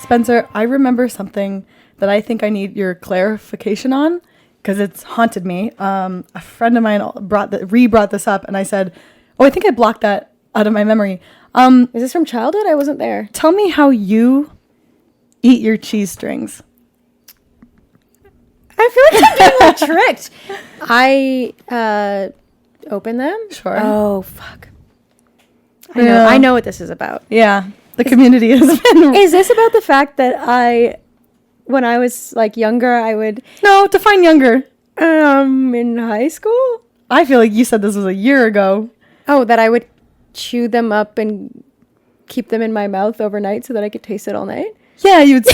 Spencer, I remember something that I think I need your clarification on because it's haunted me. A friend of mine brought this up, and I said, "Oh, I think I blocked that out of my memory." Is this from childhood? I wasn't there. Tell me how you eat your cheese strings. I feel like I'm being tricked. I open them. Sure. Oh fuck. I know what this is about. Yeah, the community has been. Is this about the fact that when I was like younger, I would define younger. In high school? I feel like you said this was a year ago. Oh, that I would chew them up and keep them in my mouth overnight so that I could taste it all night? Yeah, you'd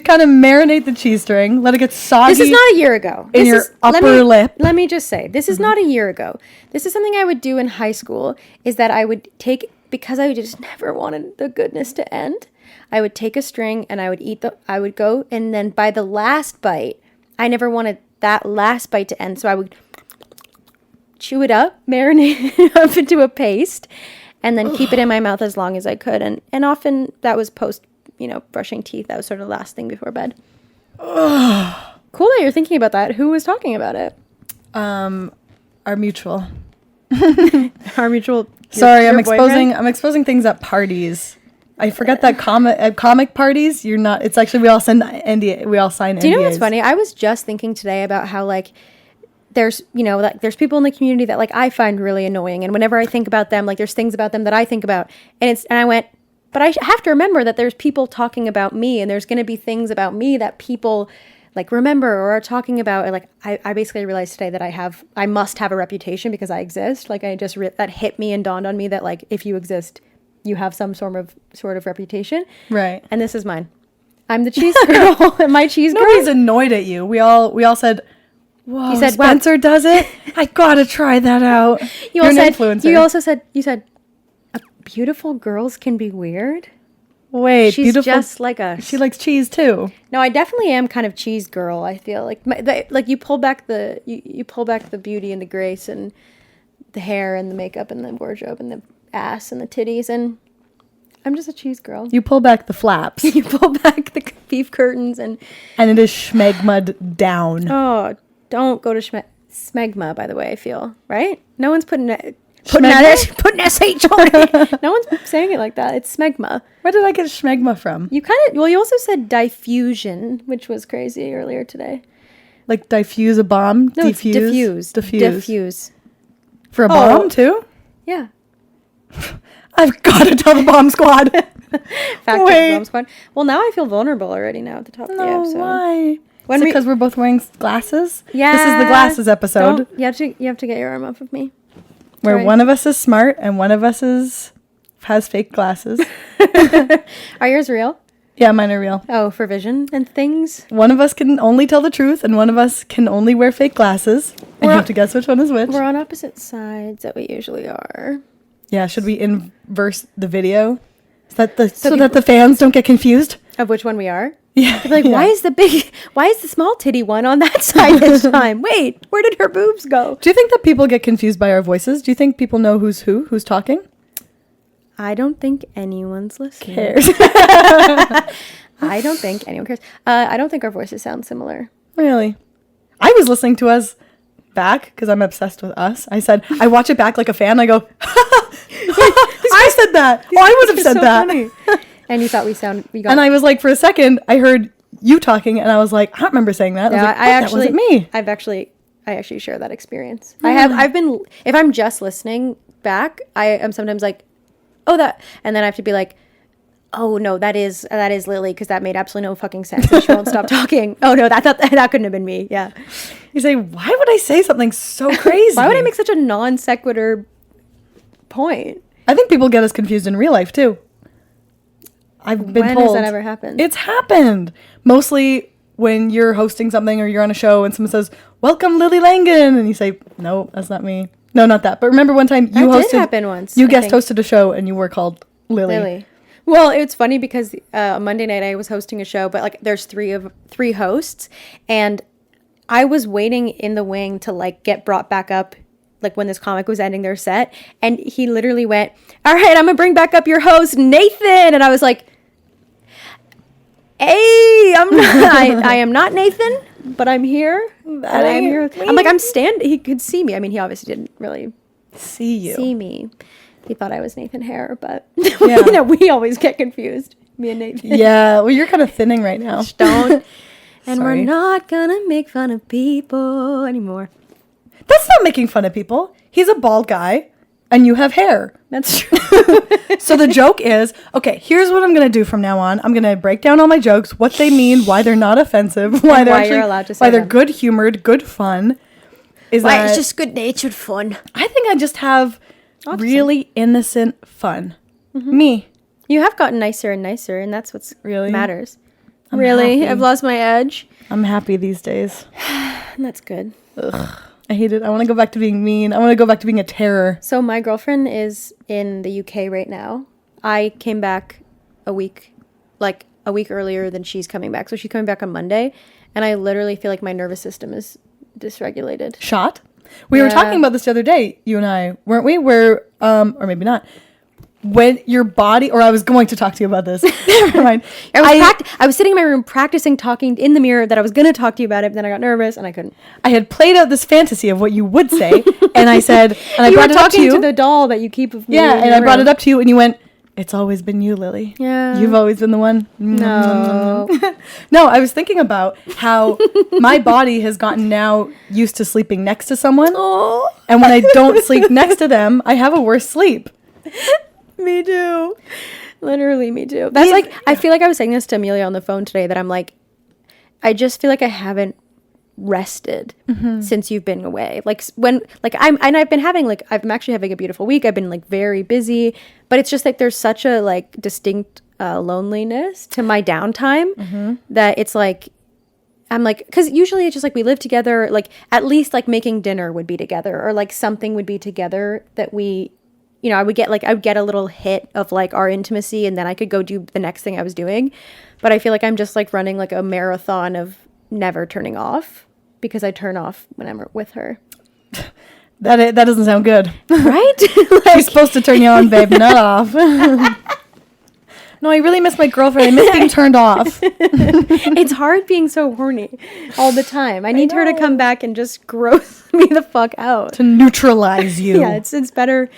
kind of marinate the cheese string, let it get soggy. This is not a year ago. In your upper lip. Let me just say, this is not a year ago. This is something I would do in high school, is that I would take, because I just never wanted the goodness to end, I would take a string and I would go, and then by the last bite, I never wanted that last bite to end, so I would chew it up, marinate it up into a paste, and then keep it in my mouth as long as I could. And often that was post, brushing teeth. That was sort of the last thing before bed. Cool that you're thinking about that. Who was talking about it? Our mutual. Our mutual. Sorry, I'm exposing things at parties. I forget that at comic parties, you're not. It's actually we all sign NDAs. Do you know what's funny? I was just thinking today about how there's there's people in the community that I find really annoying, and whenever I think about them, there's things about them that I think about, and I went, but I have to remember that there's people talking about me, and there's going to be things about me that people remember or are talking about. And I basically realized today that I must have a reputation because I exist. That hit me and dawned on me that if you exist, you have some sort of reputation. Right. And this is mine. I'm the cheese girl. Am I cheese girl? Nobody's annoyed at you. We all said, "Whoa, you said Spencer does it? I gotta try that out." You're an influencer. You said beautiful girls can be weird. Wait, she's beautiful, just like us. She likes cheese too. No, I definitely am kind of cheese girl. I feel you pull back the beauty and the grace and the hair and the makeup and the wardrobe and the ass and the titties, and I'm just a cheese girl. You pull back the flaps. You pull back the beef curtains and it is schmegma'd down. Oh, don't go to smegma, by the way, I feel, right? No one's putting SH on it. No one's saying it like that. It's smegma. Where did I get schmegma from? You also said diffusion, which was crazy earlier today. Like diffuse a bomb? No, diffuse. For a bomb too? Yeah. I've got to tell the bomb squad. Bomb squad. Well, now I feel vulnerable already now at the top of the episode. Why? Because we're both wearing glasses? Yeah. This is the glasses episode. You have to get your arm off of me. Where one of us is smart and one of us has fake glasses. Are yours real? Yeah, mine are real. Oh, for vision and things? One of us can only tell the truth and one of us can only wear fake glasses. And you have to guess which one is which. We're on opposite sides that we usually are. Yeah, should we inverse the video? So that the fans don't get confused? Of which one we are? Yeah. They're why is the small titty one on that side this time? Wait, where did her boobs go? Do you think that people get confused by our voices? Do you think people know who's talking? I don't think anyone's listening. Cares. I don't think anyone cares. I don't think our voices sound similar. Really? I was listening to us back because I'm obsessed with us. I said, I watch it back like a fan. I go, I said that. Oh, I would have said that. Funny. And you thought and I was like, for a second, I heard you talking and I was like, I don't remember saying that. Yeah, that wasn't me. I actually share that experience. I've been, if I'm just listening back, I am sometimes like, oh, that, and then I have to be like, oh no, that is Lily, because that made absolutely no fucking sense. And she won't stop talking. Oh no, that couldn't have been me. Yeah. You say, why would I say something so crazy? Why would I make such a non sequitur point? I think people get us confused in real life too. I've been told. When has that ever happened? It's happened. Mostly when you're hosting something or you're on a show and someone says, "Welcome, Lily Langan," and you say, "No, that's not me." No, not that. But remember one time you hosted. Did happen once. You guest hosted a show and you were called Lily. Well, it's funny because Monday night I was hosting a show, but there's three hosts, and I was waiting in the wing to get brought back up like when this comic was ending their set, and he literally went, "All right, I'm gonna bring back up your host, Nathan," and I was like, "Hey, I am not Nathan, but I'm here. And I'm here." I'm like, He could see me. I mean, he obviously didn't really see me. He thought I was Nathan Hare, but we always get confused. Me and Nathan. Yeah, well, you're kind of thinning right now. Don't. And we're not gonna make fun of people anymore. That's not making fun of people. He's a bald guy, and you have hair. That's true. So the joke is, okay, here's what I'm going to do from now on. I'm going to break down all my jokes, what they mean, why they're not offensive, why you're allowed to say they're good-humored, good fun. It's just good-natured fun. I think I just have really innocent fun. Mm-hmm. Me. You have gotten nicer and nicer, and that's what really matters. Happy. I've lost my edge. I'm happy these days. That's good. Ugh. I hate it. I want to go back to being mean. I want to go back to being a terror. So my girlfriend is in the UK right now. I came back a week earlier than she's coming back. So she's coming back on Monday. And I literally feel like my nervous system is dysregulated. Shot? We were talking about this the other day, you and I, weren't we? Where, or maybe not. When your body, or I was going to talk to you about this. Never mind. I was sitting in my room practicing talking in the mirror that I was going to talk to you about it, but then I got nervous and I couldn't. I had played out this fantasy of what you would say, and I said, and I you brought were it up to talking you. to the doll that you keep of me. Yeah, and I brought it up to you, and you went, "It's always been you, Lily. Yeah. You've always been the one." No. No, I was thinking about how my body has gotten now used to sleeping next to someone, and when I don't sleep next to them, I have a worse sleep. Me too. Literally, me too. That's I feel like I was saying this to Amelia on the phone today, that I'm like, I just feel like I haven't rested since you've been away. I'm actually having a beautiful week. I've been like very busy, but it's just like there's such a like distinct loneliness to my downtime that it's like, I'm like, because usually it's just like we live together, like at least like making dinner would be together, or like something would be together that we, I would get a little hit of like our intimacy, and then I could go do the next thing I was doing. But I feel like I'm just like running like a marathon of never turning off, because I turn off when I'm with her. That doesn't sound good. Right? You're supposed to turn you on, babe, not off. No, I really miss my girlfriend. I miss being turned off. It's hard being so horny all the time. I need her to come back and just gross me the fuck out. To neutralize you. Yeah, it's better.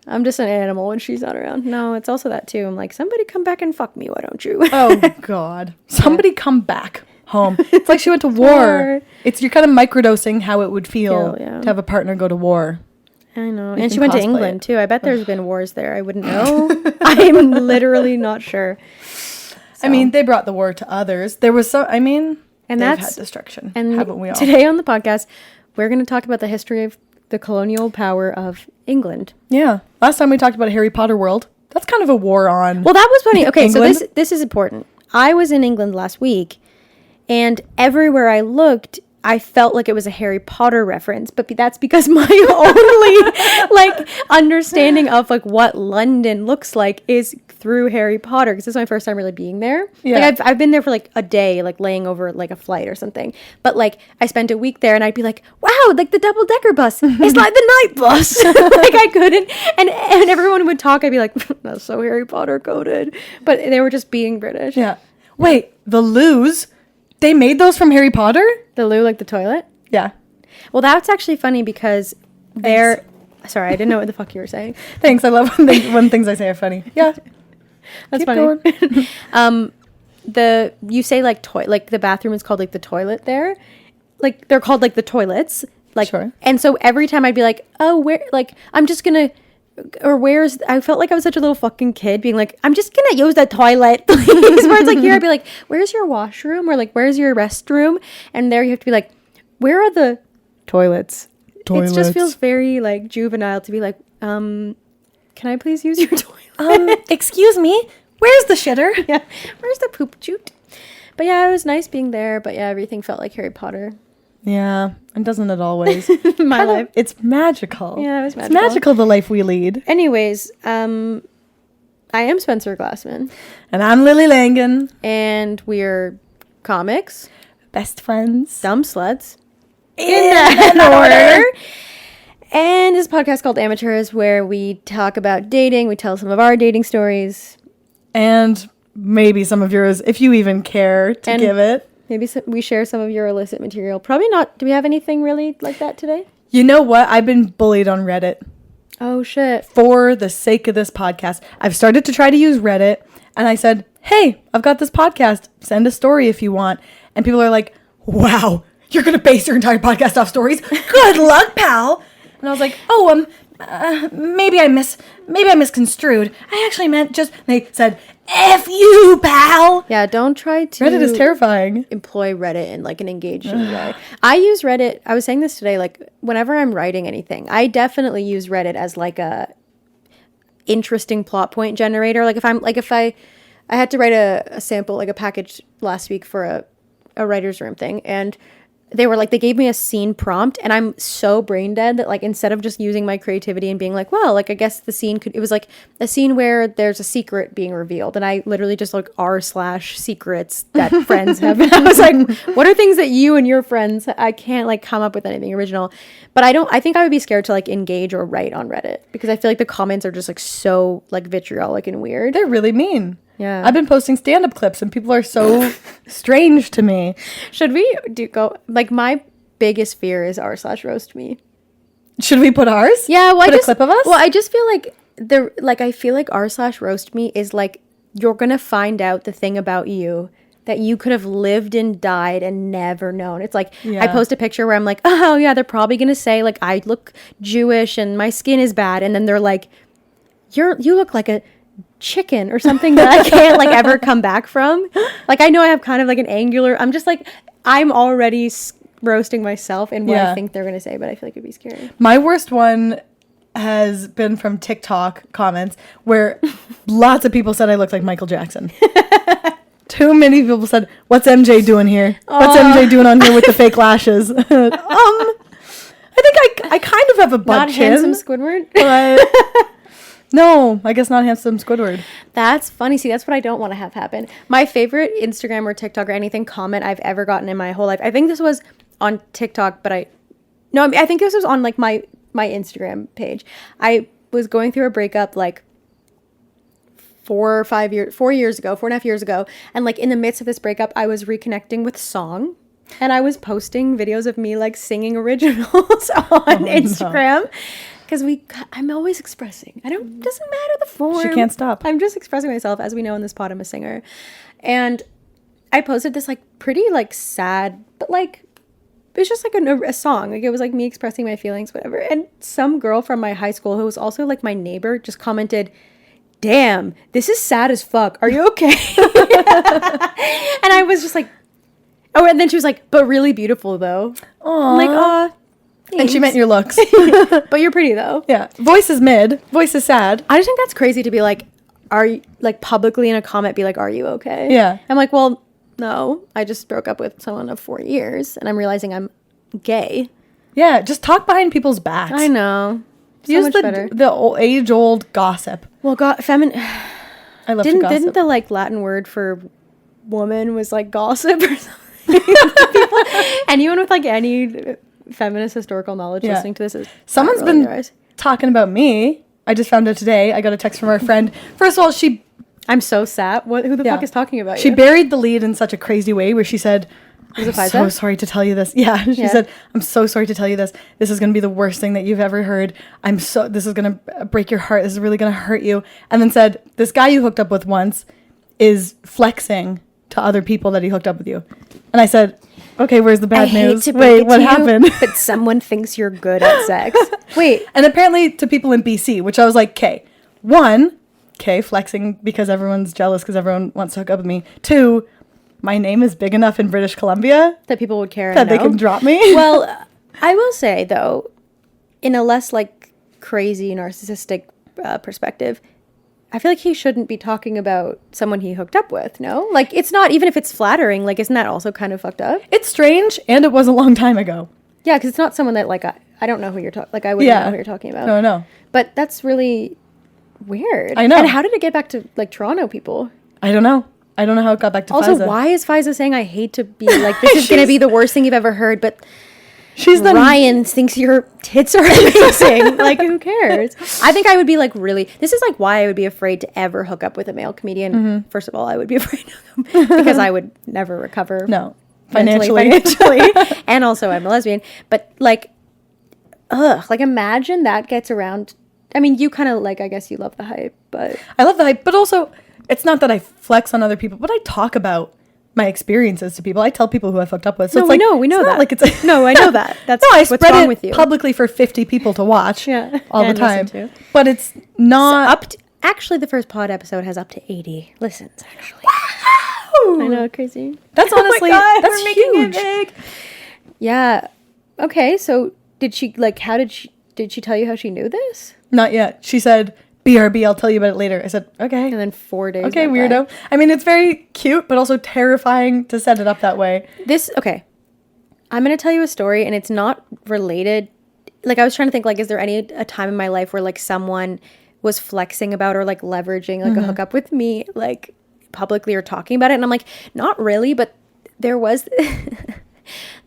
I'm just an animal when she's not around. No, it's also that too. I'm like, somebody come back and fuck me, why don't you? Oh, God. Somebody come back home. It's like she went to war. You're kind of microdosing how it would feel to have a partner go to war. I know. And she went to England too. I bet there's been wars there. I wouldn't know. I'm literally not sure. So. I mean, they brought the war to others. There was and they've had destruction, haven't we all? Today on the podcast, we're going to talk about the history of the colonial power of England. Yeah. Last time we talked about Harry Potter world. That's kind of a war on. Well, that was funny. Okay, so this is important. I was in England last week, and everywhere I looked, I felt like it was a Harry Potter reference, but that's because my only like understanding of like what London looks like is through Harry Potter, because this is my first time really being there. Yeah. Like I've been there for like a day, like laying over like a flight or something. But like I spent a week there, and I'd be like, wow, like the double-decker bus is like the night bus. Like I couldn't, and everyone would talk. I'd be like, that's so Harry Potter coded, but they were just being British. Yeah. Wait, the loos. They made those from Harry Potter? The loo, like the toilet? Yeah. Well, that's actually funny because they're... Sorry, I didn't know what the fuck you were saying. Thanks. I love when things I say are funny. Yeah. That's funny. You say like like the bathroom is called like the toilet there. Like they're called like the toilets. Like, sure. And so every time I'd be like, oh, where... Like, I'm just gonna... Or where's... I felt like I was such a little fucking kid being like, I'm just gonna use the toilet, please. Where it's like here, I'd be like, where's your washroom? Or like, where's your restroom? And there you have to be like, where are the toilets? It just feels very like juvenile to be like, can I please use your toilet? Excuse me, where's the shitter? Yeah, where's the poop chute? But yeah, it was nice being there. But yeah, everything felt like Harry Potter. Yeah, and doesn't it always? My life. It's magical. Yeah, it was magical. It's magical, the life we lead. Anyways, I am Spencer Glassman. And I'm Lily Langan. And we're comics. Best friends. Dumb sluts. In that order. And this podcast called Amateurs, where we talk about dating, we tell some of our dating stories. And maybe some of yours, if you even care to give it. Maybe we share some of your illicit material. Probably not. Do we have anything really like that today? You know what? I've been bullied on Reddit. Oh, shit. For the sake of this podcast. I've started to try to use Reddit. And I said, hey, I've got this podcast. Send a story if you want. And people are like, wow, you're going to base your entire podcast off stories? Good luck, pal. And I was like, maybe I misconstrued. I actually meant just, they said, F you, pal. Yeah, don't try to. Reddit is terrifying. Employ Reddit in like an engaging way. I use Reddit. I was saying this today, like whenever I'm writing anything, I definitely use Reddit as like a interesting plot point generator. Like if I had to write a sample, like a package last week for a writer's room thing, and they gave me a scene prompt, and I'm so brain dead that like instead of just using my creativity and being like, well, like I guess the scene it was like a scene where there's a secret being revealed, and I literally just like r/secrets that friends have. And I was like, what are things that you and your friends, I can't like come up with anything original. But I think I would be scared to like engage or write on Reddit because I feel like the comments are just like so like vitriolic and weird. They're really mean. Yeah. I've been posting stand-up clips and people are so strange to me. Should we like my biggest fear is r/roast me. Should we put ours? Yeah, well, put a clip of us? Well, I just feel like I feel like r/roast me is like you're gonna find out the thing about you that you could have lived and died and never known. It's like I post a picture where I'm like, oh yeah, they're probably gonna say like I look Jewish and my skin is bad, and then they're like, you look like a chicken or something that I can't like ever come back from. Like I know I have kind of like an angular. I'm just like I'm already roasting myself in what I think they're gonna say, but I feel like it'd be scary. My worst one has been from TikTok comments where lots of people said I looked like Michael Jackson. Too many people said, "What's MJ doing here? What's MJ doing on here with the fake lashes?" I think I kind of have a butt Not chin, handsome Squidward. but no, I guess not handsome Squidward. That's funny. See, that's what I don't want to have happen. My favorite Instagram or TikTok or anything comment I've ever gotten in my whole life. I think this was on TikTok, but I think this was on like my Instagram page. I was going through a breakup like 4.5 years ago. And like in the midst of this breakup, I was reconnecting with song. And I was posting videos of me like singing originals on Instagram. No. Because I'm always expressing. Doesn't matter the form. She can't stop. I'm just expressing myself. As we know in this pod, I'm a singer. And I posted this like pretty like sad, but like, it was just like a song. Like it was like me expressing my feelings, whatever. And some girl from my high school who was also like my neighbor just commented, damn, this is sad as fuck. Are you okay? And I was just like, oh, and then she was like, but really beautiful though. Aww. I'm like, aw. Thanks. And she meant your looks. But you're pretty though. Yeah. Voice is mid. Voice is sad. I just think that's crazy to be like, are you, like publicly in a comment be like, are you okay? Yeah. I'm like, well, no. I just broke up with someone of 4 years and I'm realizing I'm gay. Yeah. Just talk behind people's backs. I know. So Use much better. the age-old gossip. Well, I love to gossip. Didn't the like Latin word for woman was like gossip or something? Anyone with like any feminist historical knowledge listening to this is someone's been talking about me. I just found out today. I got a text from our friend. First of all, I'm so sad. Who the fuck is talking about she you? buried the lead in such a crazy way where she said, I'm so sorry to tell you this. Yeah. She said, I'm so sorry to tell you this. This is going to be the worst thing that you've ever heard. This is going to break your heart. This is really going to hurt you. And then said, this guy you hooked up with once is flexing to other people that he hooked up with you. And I said, okay, where's the bad news? Wait, what happened? But someone thinks you're good at sex. Wait. And apparently to people in BC, which I was like, flexing because everyone's jealous because everyone wants to hook up with me. 2, my name is big enough in British Columbia that people would care that they can drop me. Well, I will say though, in a less like crazy narcissistic perspective, I feel like he shouldn't be talking about someone he hooked up with. No, like it's not, even if it's flattering, like isn't that also kind of fucked up? It's strange, and it was a long time ago. Yeah, because it's not someone that like I don't know who you're talking. Like I wouldn't know who you're talking about. No. But that's really weird. I know. And how did it get back to like Toronto people? I don't know how it got back to also, Fiza. why is Fiza saying I hate to be like this is going to be the worst thing you've ever heard? But She's the Ryan thinks your tits are amazing. Like, who cares? I think I would be like really. This is like why I would be afraid to ever hook up with a male comedian. Mm-hmm. First of all, I would be afraid of them because I would never recover. No, financially, and also I'm a lesbian. But like, like imagine that gets around. I mean, you kind of like. I guess you love the hype, but I love the hype, but also it's not that I flex on other people, but I talk about my experiences to people. I tell people who I've hooked up with. So no, it's like, we know it's not that. like it's no, I know that. That's no, I what's spread wrong it with you. publicly for 50 people to watch all the and time. listen to. But it's not Up to, actually, the first pod episode has up to 80 listens. Actually, Wow! I know, crazy. That's honestly God, that's we're making huge. it big. Yeah. Okay. So did she like? How did she tell you how she knew this? Not yet. She said, BRB, I'll tell you about it later. I said, okay. And then 4 days. Okay, went by. weirdo. I mean, it's very cute, but also terrifying to set it up that way. Okay. I'm going to tell you a story and it's not related. Like I was trying to think like, is there a time in my life where like someone was flexing about or like leveraging like a hookup with me, like publicly or talking about it? And I'm like, not really, but there was,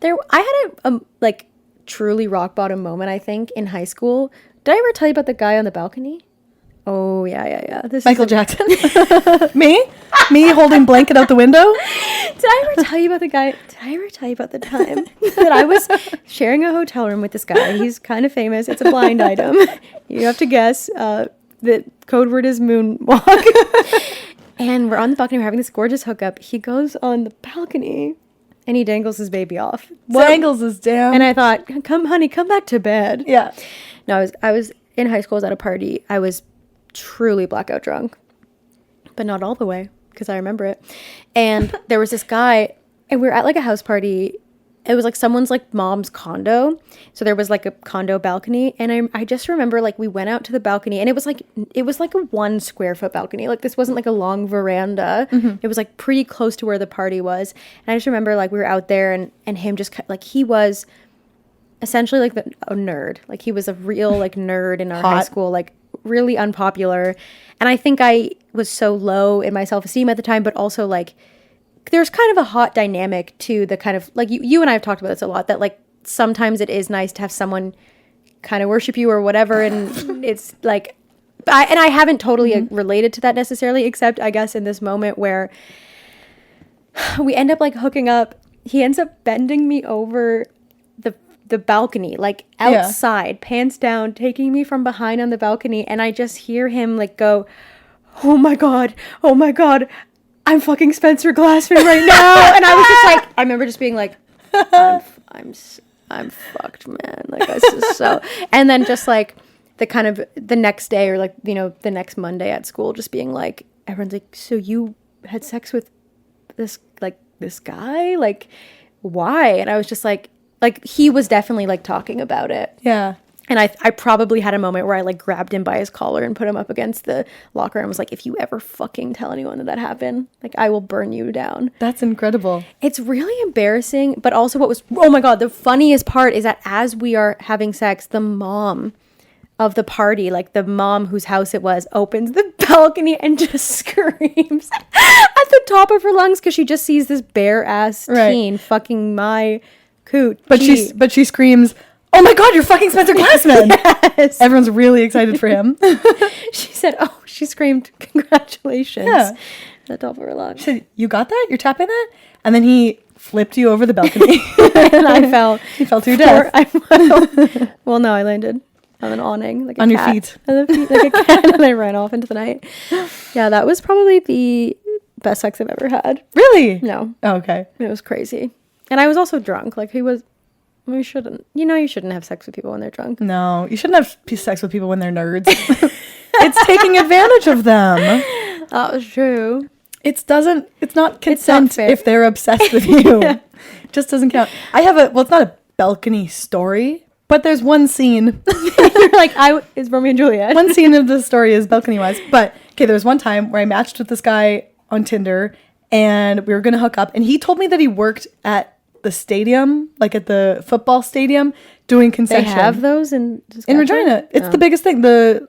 I had a like truly rock bottom moment, I think, in high school. Did I ever tell you about the guy on the balcony? Oh, yeah. This Michael is Jackson. Me holding blanket out the window. Did I ever tell you about the guy? Did I ever tell you about the time that I was sharing a hotel room with this guy? He's kind of famous. It's a blind item. You have to guess. The code word is moonwalk. And we're on the balcony. We're having this gorgeous hookup. He goes on the balcony and he dangles his baby off. Dangles is down. And I thought, come, honey, come back to bed. Yeah. No, I was in high school. I was at a party. I was truly blackout drunk, but not all the way because I remember it. And there was this guy, and we were at like a house party. It was like someone's like mom's condo. So there was like a condo balcony. And I just remember like we went out to the balcony and it was like a 1 square foot balcony. Like this wasn't like a long veranda. It was like pretty close to where the party was. And I just remember like we were out there and him just like he was essentially like a nerd. Like he was a real like nerd in our high school, like really unpopular. And I think I was so low in my self-esteem at the time, but also like there's kind of a hot dynamic to the kind of like you and I have talked about this a lot, that like sometimes it is nice to have someone kind of worship you or whatever. And it's like, I haven't totally related to that necessarily, except I guess in this moment where we end up like hooking up. He ends up bending me over the balcony, like outside, pants down, taking me from behind on the balcony. And I just hear him like go, oh my God, I'm fucking Spencer Glassman right now. And I was just like, I remember just being like, I'm fucked, man. Like this is so, and then just like the kind of the next day or like, you know, the next Monday at school, just being like, everyone's like, so you had sex with this guy? Like, why? And I was just like he was definitely like talking about it. Yeah. And I probably had a moment where I like grabbed him by his collar and put him up against the locker and was like, if you ever fucking tell anyone that happened, like I will burn you down. That's incredible. It's really embarrassing, but also oh my God, the funniest part is that as we are having sex, the mom of the party, like the mom whose house it was, opens the balcony and just screams at the top of her lungs because she just sees this bare ass teen fucking my coot. But she screams, oh my God, you're fucking Spencer Glassman. Yes. Everyone's really excited for him. She screamed, congratulations. Yeah. At the top of her lungs. She said, you got that? You're tapping that? And then he flipped you over the balcony. And I fell. You fell to your death. Well, no, I landed on an awning. Like a on cat. your feet. On the feet like a cat. And I ran off into the night. Yeah, that was probably the best sex I've ever had. Really? No. Oh, okay. It was crazy. And I was also drunk. Like you shouldn't have sex with people when they're drunk. No, you shouldn't have sex with people when they're nerds. It's taking advantage of them. That was true. It's not consent if they're obsessed with you. Yeah. It just doesn't count. It's not a balcony story, but there's one scene. You're like, it's Romeo and Juliet. One scene of the story is balcony wise. But okay, there was one time where I matched with this guy on Tinder and we were going to hook up, and he told me that he worked at the stadium, like at the football stadium, doing concession. They have those in Regina. It's the biggest thing. The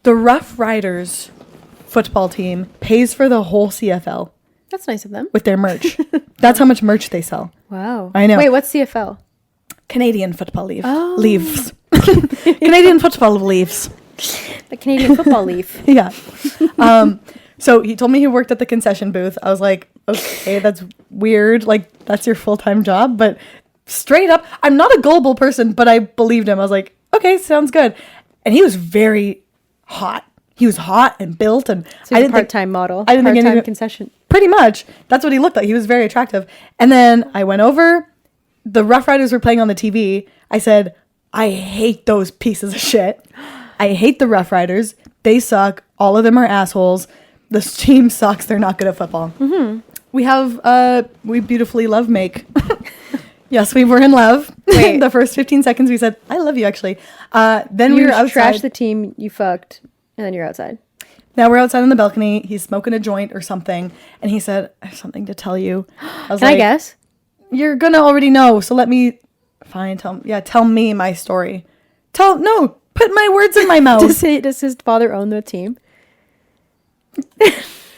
Rough Riders football team pays for the whole CFL. That's nice of them. With their merch. That's how much merch they sell. Wow. I know. Wait, what's CFL? Canadian football leave. Oh. Leaves. Canadian football leaves. The Canadian football leaf. Yeah. So he told me he worked at the concession booth. I was like, okay, that's weird. Like, that's your full-time job. But straight up, I'm not a gullible person, but I believed him. I was like, okay, sounds good. And he was very hot. He was hot and built. And So he's a part-time model. I didn't think part-time anything, concession. pretty much. That's what he looked like. He was very attractive. And then I went over. The Rough Riders were playing on the TV. I said, I hate those pieces of shit. I hate the Rough Riders. They suck. All of them are assholes. This team sucks. They're not good at football. Mm-hmm. We beautifully love make. Yes, we were in love. Wait. The first 15 seconds we said, I love you, actually. Then we were outside. Trashed the team you fucked, and then you're outside. Now we're outside on the balcony. He's smoking a joint or something. And he said, I have something to tell you. I was Can I guess? You're going to already know. So let me, fine, tell me my story. Put my words in my mouth. Does his father own the team?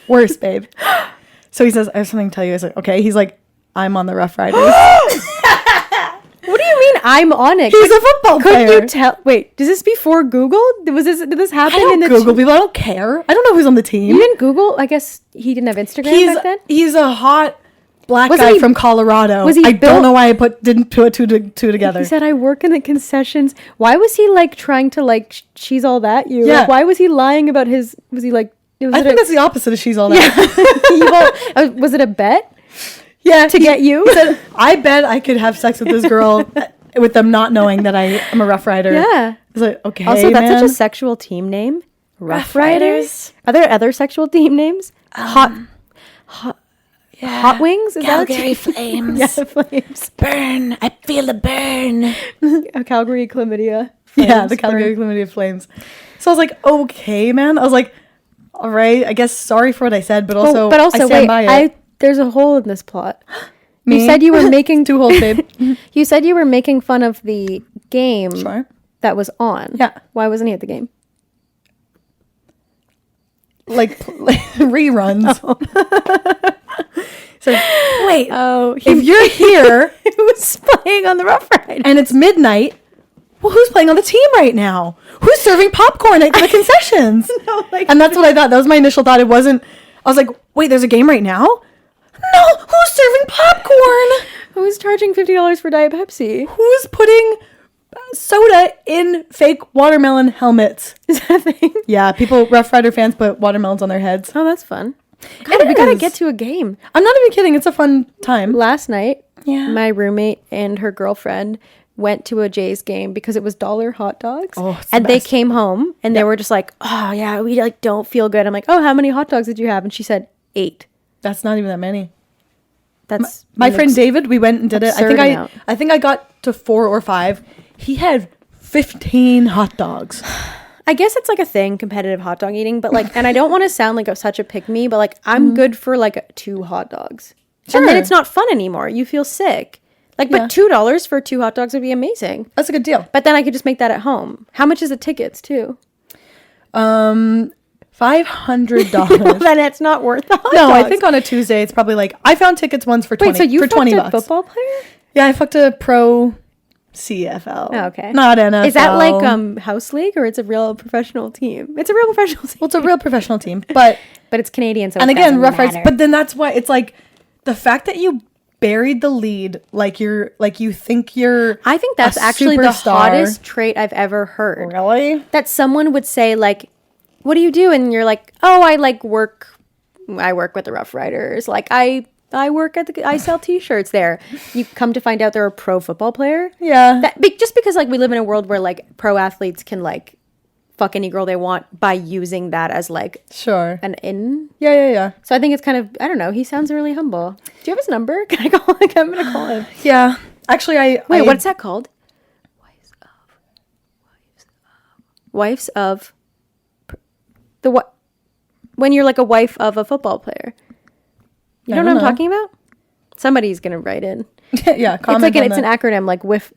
Worse, babe. So he says, I have something to tell you. I was like, okay. He's like, I'm on the Rough Riders. What do you mean I'm on it? He's a football player. Couldn't you tell? Wait, is this before Google? Did this happen I don't in the Google people. I don't care. I don't know who's on the team. You didn't Google? I guess he didn't have Instagram back then? He's a hot black Wasn't guy he- from Colorado. was he I built- don't know why I didn't put two together. He said, I work in the concessions. Why was he like trying to like she's all that you? Yeah. Like, why was he lying about his, was he like, I think that's the opposite of she's all that. evil, was it a bet Yeah. to get you? He said, I bet I could have sex with this girl with them not knowing that I am a Rough Rider. Yeah. I was like, okay, Also, that's man. such a sexual team name. Rough Riders. Are there other sexual team names? Hot Wings? Is Calgary that Flames. Yeah, Flames. Burn. I feel the burn. A Calgary Chlamydia. Yeah, Flames the Calgary burn. Chlamydia Flames. So I was like, okay, man. I was like, all right, I guess sorry for what I said, but also, I stand wait, by it. there's a hole in this plot. Me? You said you were making Two holes, babe. You said you were making fun of the game Sure. that was on. Yeah. Why wasn't he at the game? Like reruns. So wait, Oh, if you're here he was playing on the Rough Riders. and it's midnight, well, who's playing on the team right now? Who's serving popcorn at the concessions? No, like- and that's what I thought. That was my initial thought. It wasn't. I was like, wait, there's a game right now? No, who's serving popcorn? Who's charging $50 for Diet Pepsi? Who's putting soda in fake watermelon helmets? Is that a thing? Yeah, Rough Rider fans put watermelons on their heads. Oh, that's fun. God, we gotta is. get to a game. I'm not even kidding. It's a fun time. Last night, Yeah. my roommate and her girlfriend went to a Jays game because it was $1 hot dogs. Oh, it's the and they best. came home and they were just like, oh yeah, we like don't feel good. I'm like, oh, how many hot dogs did you have? And she said 8. That's not even that many. That's My friend David, we went and did it. absurd amount. I think I got to 4 or 5. He had 15 hot dogs. I guess it's like a thing, competitive hot dog eating, but like, and I don't want to sound like such a pick me, but like, I'm good for like 2 hot dogs. And then Sure. it's not fun anymore. You feel sick. Like, Yeah. but $2 for 2 hot dogs would be amazing. That's a good deal. But then I could just make that at home. How much is the tickets too? $500. Then it's not worth the hot No, I dogs. think on a Tuesday it's probably like I found tickets once for 20 Wait, so you for fucked 20 a bucks. football player? Yeah, I fucked a pro CFL. Oh, okay. Not NFL. Is that like house league or it's a real professional team? It's a real professional team. Well, it's a real professional team, but But it's Canadian, so and it again, doesn't Rough Riders. matter. But then that's why it's like the fact that you buried the lead, like you think you're. I think that's a actually the superstar. hottest trait I've ever heard. Really? That someone would say like, "What do you do?" And you're like, "Oh, I work with the Rough Riders. Like I work at I sell T-shirts there." You come to find out they're a pro football player. Yeah. Just because like we live in a world where like pro athletes can like fuck any girl they want by using that as like Sure. an in. Yeah. So I think it's kind of, I don't know. He sounds really humble. Do you have his number? Can I call? Like, I'm gonna call him. Yeah. Actually, Wait, what's that called? Wives of. The what? When you're like a wife of a football player. You I don't know don't what I'm know. talking about? Somebody's gonna write in. Yeah. It's like it's an acronym like whiff.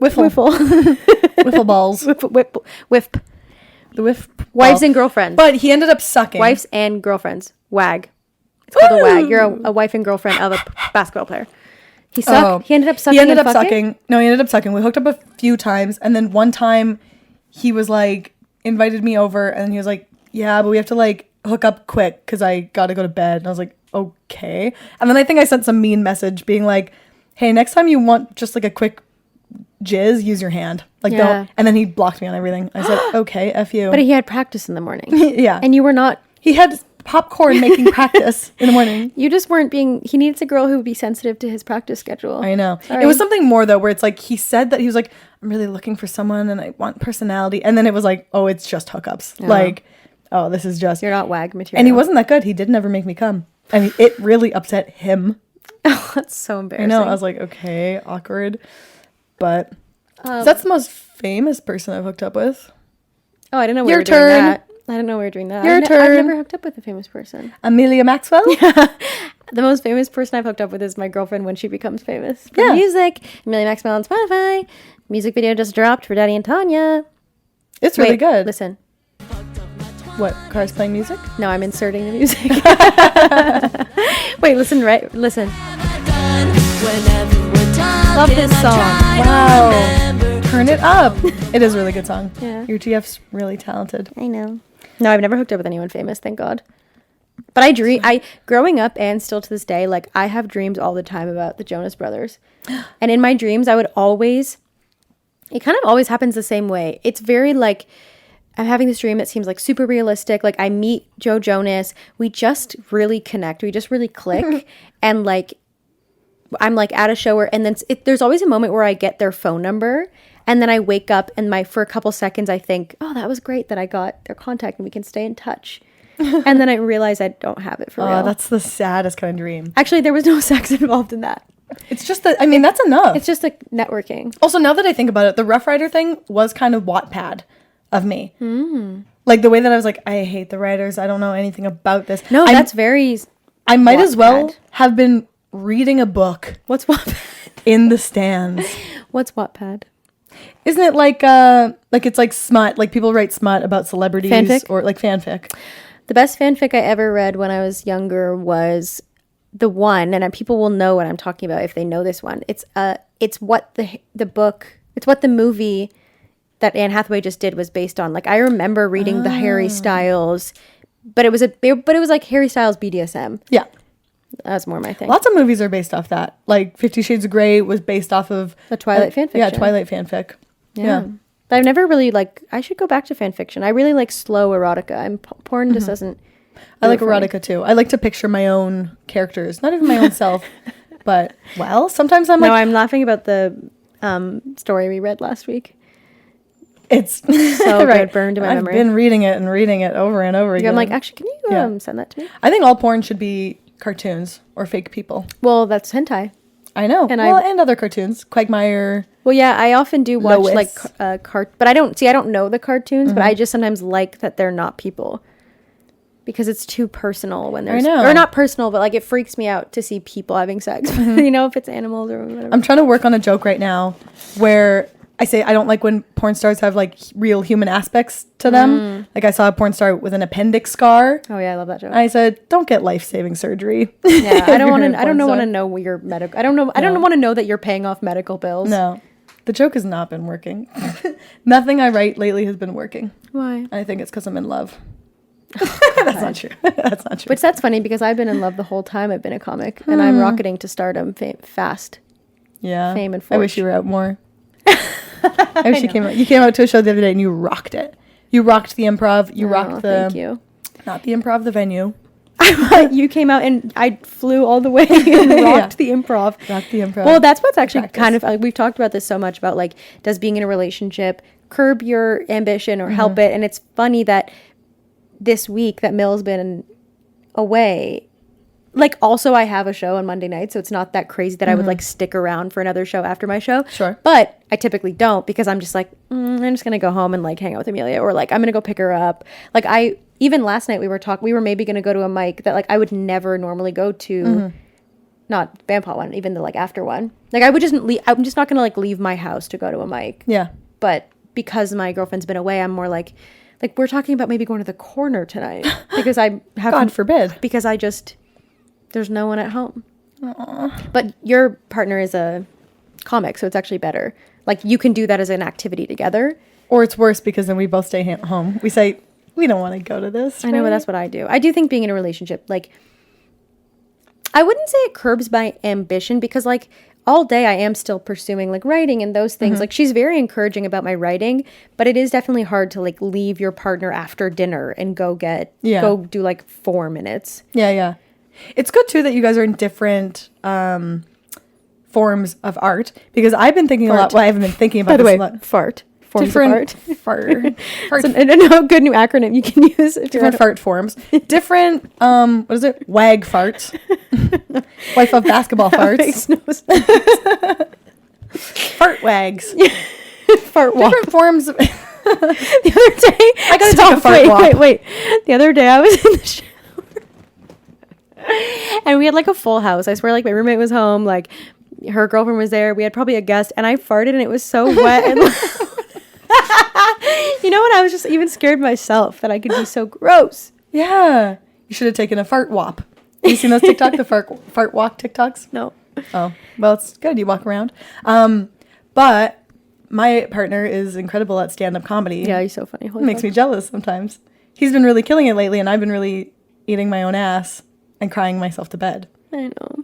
Wiffle. Wiffle balls. Whiff. The whiff. Wives ball. and girlfriends. But he ended up sucking. Wives and girlfriends. WAG. It's called a WAG. Woo! You're a wife and girlfriend of a basketball player. He sucked. Oh. He ended up sucking. He ended and up fucking? sucking. No, he ended up sucking. We hooked up a few times, and then one time he was like invited me over, and he was like, "Yeah, but we have to like hook up quick because I got to go to bed." And I was like, "Okay." And then I think I sent some mean message being like, "Hey, next time you want just like a quick jizz, use your hand." Like, Yeah. don't. And then he blocked me on everything. I said, "Okay, f you." But he had practice in the morning. Yeah, And you were not. he had popcorn making practice in the morning. You just weren't being. He needs a girl who would be sensitive to his practice schedule. I know. Sorry. It was something more though, where it's like he said that he was like, "I'm really looking for someone and I want personality," and then it was like, "Oh, it's just hookups." Oh. Like, "Oh, this is just." You're not wag material. And he wasn't that good. He did never make me come. I mean, it really upset him. Oh, that's so I embarrassing. know. I was like, okay, awkward. But so that's the most famous person I've hooked up with. Oh, I didn't know we Your were doing turn. that. I didn't know we were doing that. Your I've turn. never hooked up with a famous person. Amelia Maxwell. The most famous person I've hooked up with is my girlfriend when she becomes famous. For Yeah. music. Amelia Maxwell on Spotify. Music video just dropped for Daddy and Tanya. It's really Wait, good. Listen. What? Cars playing music? No, I'm inserting the music. Wait, listen, right? Listen. Love this song. Wow. Turn it up. It is a really good song. Yeah. Your TF's really talented. I know. No, I've never hooked up with anyone famous, thank God. But growing up and still to this day, like I have dreams all the time about the Jonas Brothers. And in my dreams, it kind of always happens the same way. It's very like, I'm having this dream that seems like super realistic. Like I meet Joe Jonas. We just really connect. We just really click. And like, I'm like at a show and then there's always a moment where I get their phone number. And then I wake up and for a couple seconds, I think, oh, that was great that I got their contact and we can stay in touch. And then I realize I don't have it for real. Oh, that's the saddest kind of dream. Actually, there was no sex involved in that. It's just that, I mean, that's enough. It's just like networking. Also, now that I think about it, the Rough Rider thing was kind of Wattpad of me. Like the way that I was like, I hate the writers. I don't know anything about this. No, that's very. I might as well Wattpad. have been reading a book What's Wattpad? in the stands. What's Wattpad? Isn't it like it's like smut? Like people write smut about celebrities Fanfic? or like fanfic. The best fanfic I ever read when I was younger was the one, and people will know what I'm talking about if they know this one. It's what the movie that Anne Hathaway just did was based on. Like I remember reading the Harry Styles, but it was like Harry Styles BDSM. Yeah. That's more my thing. Lots of movies are based off that. Like 50 Shades of Grey was based off of The Twilight fanfiction. Yeah, Twilight fanfic. Yeah. But I've never really I should go back to fan fiction. I really like slow erotica. Porn just doesn't. I like do it for me. erotica too. I like to picture my own characters, not even my own self, but sometimes I'm like, I'm laughing about the story we read last week. it's So good, burned in my memory. I've been reading it over and over again. I'm like, actually, can you Yeah. send that to me? I think all porn should be cartoons or fake people. Well, that's hentai. I know. And and other cartoons. Quagmire. Well, yeah, I often do watch Lois. like but I don't know the cartoons, but I just sometimes like that they're not people. Because it's too personal when there's know. or not personal, but like it freaks me out to see people having sex. If it's animals or whatever. I'm trying to work on a joke right now where I say I don't like when porn stars have like real human aspects to them. Like I saw a porn star with an appendix scar. Oh yeah, I love that joke. I said, don't get life-saving surgery. Yeah, I don't want You're to. a I don't porn want to star. know your medical. I don't know. I don't want to know that you're paying off medical bills. No, the joke has not been working. Nothing I write lately has been working. Why? I think it's because I'm in love. That's not true. That's not true. Which that's funny because I've been in love the whole time I've been a comic, and I'm rocketing to stardom fast. Yeah. Fame and I wish forge. you were out more. I wish you came out. You came out to a show the other day and you rocked it. You rocked the improv. You rocked the. Thank you. Not the improv, the venue. You came out and I flew all the way and rocked the improv. Rocked the improv. Well, that's what's actually Practice. kind of we've talked about this so much about like does being in a relationship curb your ambition or help it? And it's funny that this week that Mill's been away. Like also I have a show on Monday night, so it's not that crazy that I would like stick around for another show after my show. Sure. But I typically don't because I'm just like, I'm just going to go home and like hang out with Amelia or like I'm going to go pick her up. Like even last night we were maybe going to go to a mic that like I would never normally go to. Not Vampire one, even the like after one. Like I'm just not going to like leave my house to go to a mic. Yeah. But because my girlfriend's been away, I'm more like we're talking about maybe going to the corner tonight because I have God forbid. because there's no one at home. But your partner is a comic, so it's actually better. Like, you can do that as an activity together. Or it's worse because then we both stay home. We say, we don't want to go to this. I know, but that's what I do. I do think being in a relationship, like, I wouldn't say it curbs my ambition because, like, all day I am still pursuing, like, writing and those things. Like, she's very encouraging about my writing, but it is definitely hard to, like, leave your partner after dinner and go do, like, 4 minutes. Yeah. It's good, too, that you guys are in different forms of art because I've been thinking a lot. Well, I haven't been thinking about this a lot. Fart. Forms Different fart. I don't know a good new acronym you can use. Different fart forms. Different, what is it? Wag farts. Wife of basketball farts. Makes no sense. Fart wags. Fart walk. Different forms of... The other day, I gotta take a fart walk. Wait. The other day I was in the shower. And we had like a full house. I swear, like, my roommate was home, like her girlfriend was there. We had probably a guest, and I farted and it was so wet and you know what? I was just even scared myself that I could be so gross. Yeah. You should have taken a fart wop. Have you seen those TikTok, the fart walk TikToks? No. Oh, well, it's good. You walk around. But my partner is incredible at stand-up comedy. Yeah, he's so funny. It makes me jealous sometimes. He's been really killing it lately, and I've been really eating my own ass and crying myself to bed. I know.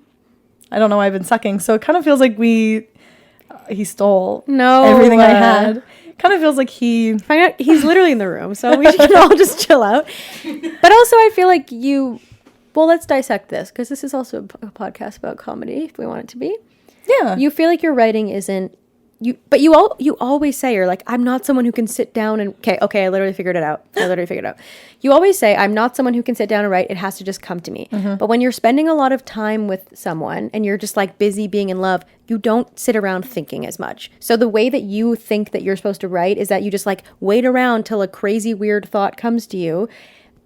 I don't know why I've been sucking. So it kind of feels like he stole No, everything I had. Kind of feels like find out he's literally in the room, so we can all just chill out. But also, I feel like let's dissect this because this is also a podcast about comedy. If we want it to be, yeah. You feel like your writing isn't you, but you always say you're like, I'm not someone who can sit down and okay. I literally figured it out. You always say, I'm not someone who can sit down and write. It has to just come to me. Mm-hmm. But when you're spending a lot of time with someone and you're just like busy being in love, you don't sit around thinking as much. So the way that you think that you're supposed to write is that you just like wait around till a crazy weird thought comes to you.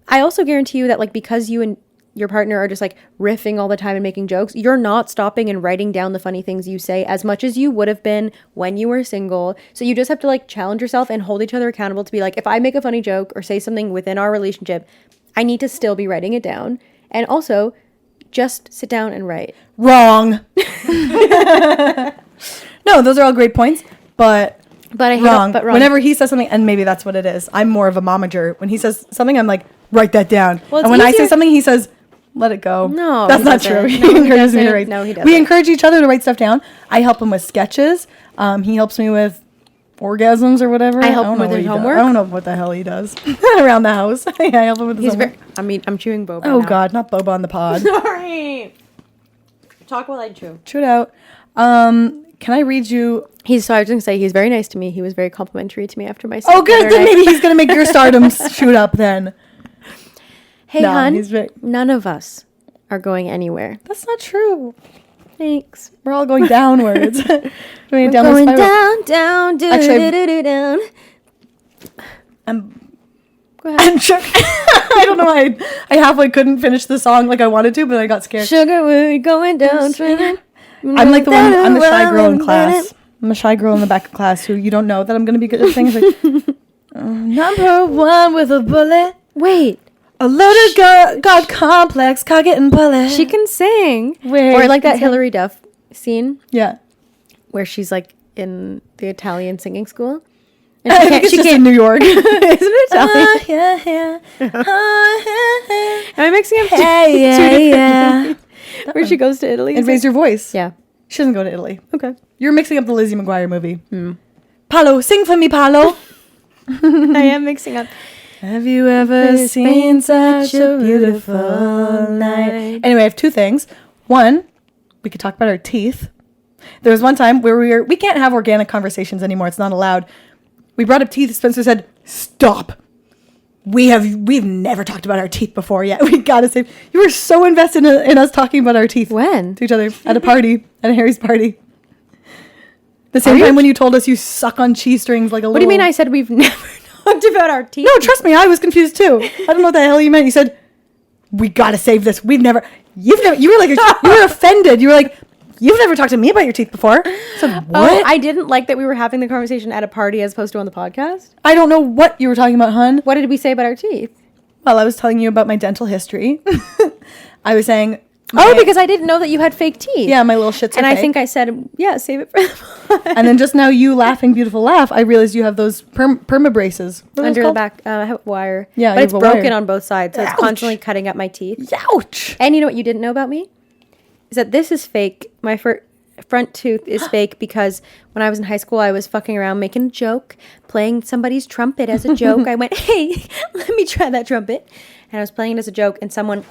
I also guarantee you that like because you and your partner are just like riffing all the time and making jokes, you're not stopping and writing down the funny things you say as much as you would have been when you were single. So you just have to like challenge yourself and hold each other accountable to be like, if I make a funny joke or say something within our relationship, I need to still be writing it down. And also just sit down and write. Wrong. No, those are all great points, but I hate wrong. But wrong. Whenever he says something, and maybe that's what it is, I'm more of a momager. When he says something, I'm like, write that down. Well, and when I say something, he says, let it go. No, that's not true. He encourages me to write. No, he doesn't. We encourage each other to write stuff down. I help him with sketches. He helps me with orgasms or whatever. I help him with his homework. I don't know what the hell he does around the house. I help him with his homework. I'm chewing boba. Oh now. God, not boba on the pod. Sorry. Talk while I chew. Chew it out. Can I read you? I was going to say, he's very nice to me. He was very complimentary to me after my Oh, good. Then maybe he's going to make your stardom shoot up then. Hey, hon, none of us are going anywhere. That's not true. Thanks. We're all going downwards. We're going down, down. Go ahead. I don't know why I halfway couldn't finish the song like I wanted to, but I got scared. Sugar, we're going down. I'm like I'm the shy girl in class. I'm a shy girl in the back of class who you don't know that I'm going to be good at things like, number one with a bullet. Wait. A loaded God complex, cock getting bullet. She can sing. Wait, or like that Hillary Duff scene. Yeah. Where she's like in the Italian singing school. And she can't in New York. Isn't it Italian? Yeah. Am I mixing up yeah. Where she goes to Italy. And raise your voice. Yeah. She doesn't go to Italy. Okay. You're mixing up the Lizzie McGuire movie. Paolo, sing for me, Paolo. I am mixing up. Have you ever seen such a beautiful night? Anyway, I have two things. One, we could talk about our teeth. There was one time where we can't have organic conversations anymore. It's not allowed. We brought up teeth. Spencer said, stop. We've never talked about our teeth before yet. We gotta say, you were so invested in us talking about our teeth. When? To each other at a party, at a Harry's party. The same time when you told us you suck on cheese strings like a little. What do you mean I said we've never talked about our teeth? No, trust me, I was confused too. I don't know what the hell you meant. You said, we gotta save this. You were like, you were offended. You were like, you've never talked to me about your teeth before. So what? Oh, I didn't like that we were having the conversation at a party as opposed to on the podcast. I don't know what you were talking about, hun. What did we say about our teeth? Well, I was telling you about my dental history. I was saying, Oh, because I didn't know that you had fake teeth. Yeah, my little shits are And fake. I think I said, yeah, save it for the pod. And then just now you laughing beautiful laugh, I realized you have those perma braces. What are those Under the called? back, I have a wire. Yeah, but you it's have a broken wire. on both sides, so it's Ouch. constantly cutting up my teeth. Ouch. And you know what you didn't know about me? Is that this is fake. My front tooth is fake because when I was in high school, I was fucking around making a joke, playing somebody's trumpet as a joke. I went, hey, let me try that trumpet. And I was playing it as a joke, and someone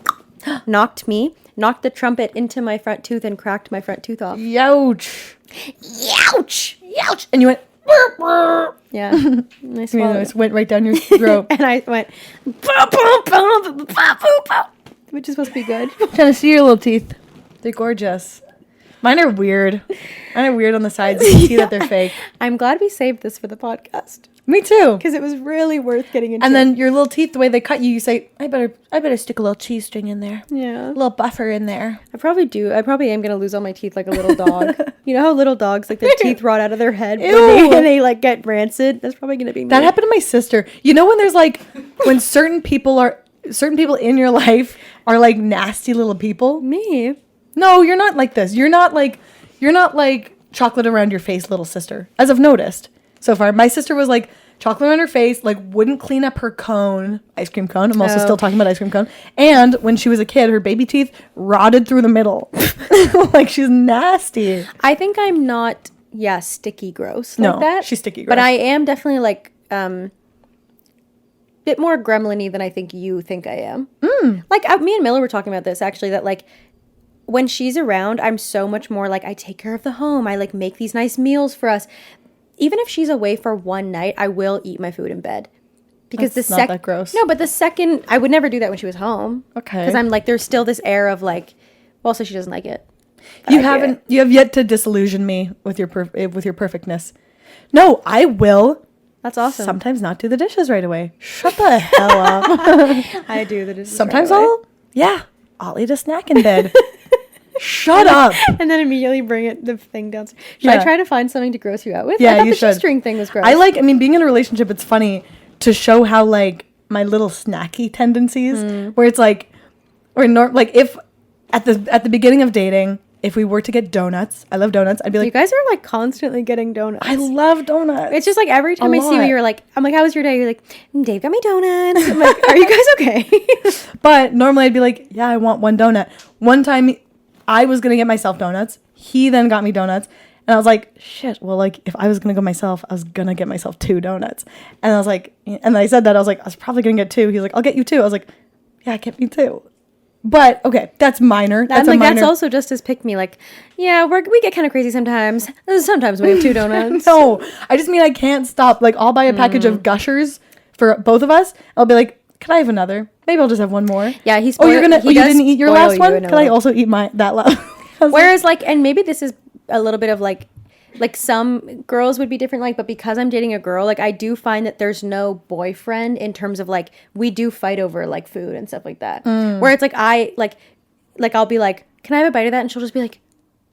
knocked the trumpet into my front tooth and cracked my front tooth off. Youch. Youch. Youch. And you went, burp, burp. Yeah. And I swallowed It went right down your throat. and I went, which is supposed to be good. Trying to see your little teeth. They're gorgeous. Mine are weird. Mine are weird on the sides. You can see that they're fake. I'm glad we saved this for the podcast Me too. because it was really worth getting into. And then your little teeth, the way they cut you, you say, I better stick a little cheese string in there. yeah, A little buffer in there. I probably do. I probably am gonna lose all my teeth like a little dog. You know how little dogs like their teeth rot out of their head when they like get rancid. That's probably gonna be me. That happened to my sister. You know when there's like when certain people in your life are like nasty little people? Me. No, you're not like this. You're not like chocolate around your face, little sister. As I've noticed so far, my sister was like chocolate around her face, like wouldn't clean up her ice cream cone. I'm also still talking about ice cream cone. And when she was a kid, her baby teeth rotted through the middle. Like she's nasty. I think I'm not. Yeah, sticky gross like No, that. she's sticky But gross. I am definitely like bit more gremlin-y than I think you think I am. Like me and Miller were talking about this actually, that like when she's around, I'm so much more like I take care of the home. I like make these nice meals for us. Even if she's away for one night, I will eat my food in bed. Because That's the not that gross. No, but the second I would never do that when she was home. Okay. Because I'm like there's still this air of like, well, so she doesn't like it. You have yet to disillusion me with your perfectness. No, I will. That's awesome. Sometimes not do the dishes right away. Shut the hell up. I do the dishes Sometimes right away. I'll eat a snack in bed. Shut up. And then immediately bring the thing downstairs. Should Yeah. I try to find something to gross you out with? Yeah, I thought you the should. string thing was gross. Being in a relationship, it's funny to show how like my little snacky tendencies, where it's like, if at the beginning of dating, if we were to get donuts, I love donuts. I'd be You like, guys are like constantly getting donuts. I love donuts. It's just like every time I see you, lot. you're like, I'm like, how was your day? You're like, Dave got me donuts. I'm like, are you guys okay? But normally I'd be like, yeah, I want one donut. One time I was going to get myself donuts. He then got me donuts. And I was like, shit, well, like, if I was going to go myself, I was going to get myself 2 donuts. And I was like, and I said that, I was like, I was probably going to get 2. He's like, I'll get you 2. I was like, yeah, get me 2. But, okay, that's minor. That's That's also just as pick me. Like, yeah, we get kind of crazy sometimes. Sometimes we have 2 donuts. No, I just mean I can't stop. Like, I'll buy a package of Gushers for both of us. I'll be like, can I have another? Maybe I'll just have one more. Yeah, he's. Oh, you didn't eat your last one? Can I also eat that last? Whereas, like, and maybe this is a little bit of like some girls would be different, like, but because I'm dating a girl, like, I do find that there's no boyfriend in terms of like we do fight over like food and stuff like that. Where it's like I'll be like, can I have a bite of that? And she'll just be like,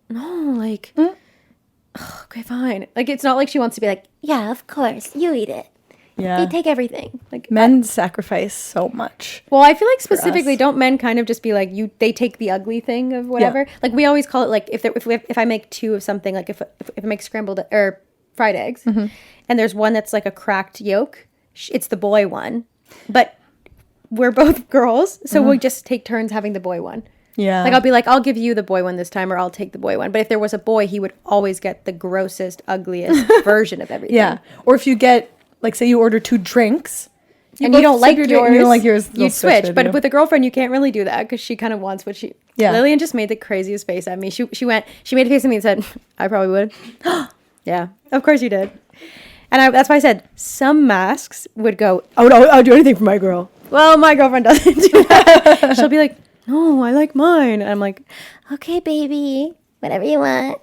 no, like, okay, fine. Like, it's not like she wants to be like, yeah, of course, you eat it. Yeah. You take everything. Like Men sacrifice so much. Well, I feel like specifically, us. don't men kind of just be like they take the ugly thing of whatever? Yeah. Like we always call it like if I make 2 of something, like if I make scrambled or fried eggs, and there's one that's like a cracked yolk, it's the boy one, but we're both girls, so we just take turns having the boy one. Yeah. Like I'll be like, I'll give you the boy one this time, or I'll take the boy one. But if there was a boy, he would always get the grossest, ugliest version of everything. Yeah. Or if you get, like, say you order 2 drinks. And you don't like yours. You don't like yours. You'd switch. But with a girlfriend, you can't really do that because she kind of wants what she. Yeah. Lillian just made the craziest face at me. She made a face at me and said, "I probably would." Yeah, of course you did. And that's why I said some masks would go. Oh no, I'll do anything for my girl. Well, my girlfriend doesn't do that. She'll be like, "No, I like mine." And I'm like, "Okay, baby, whatever you want."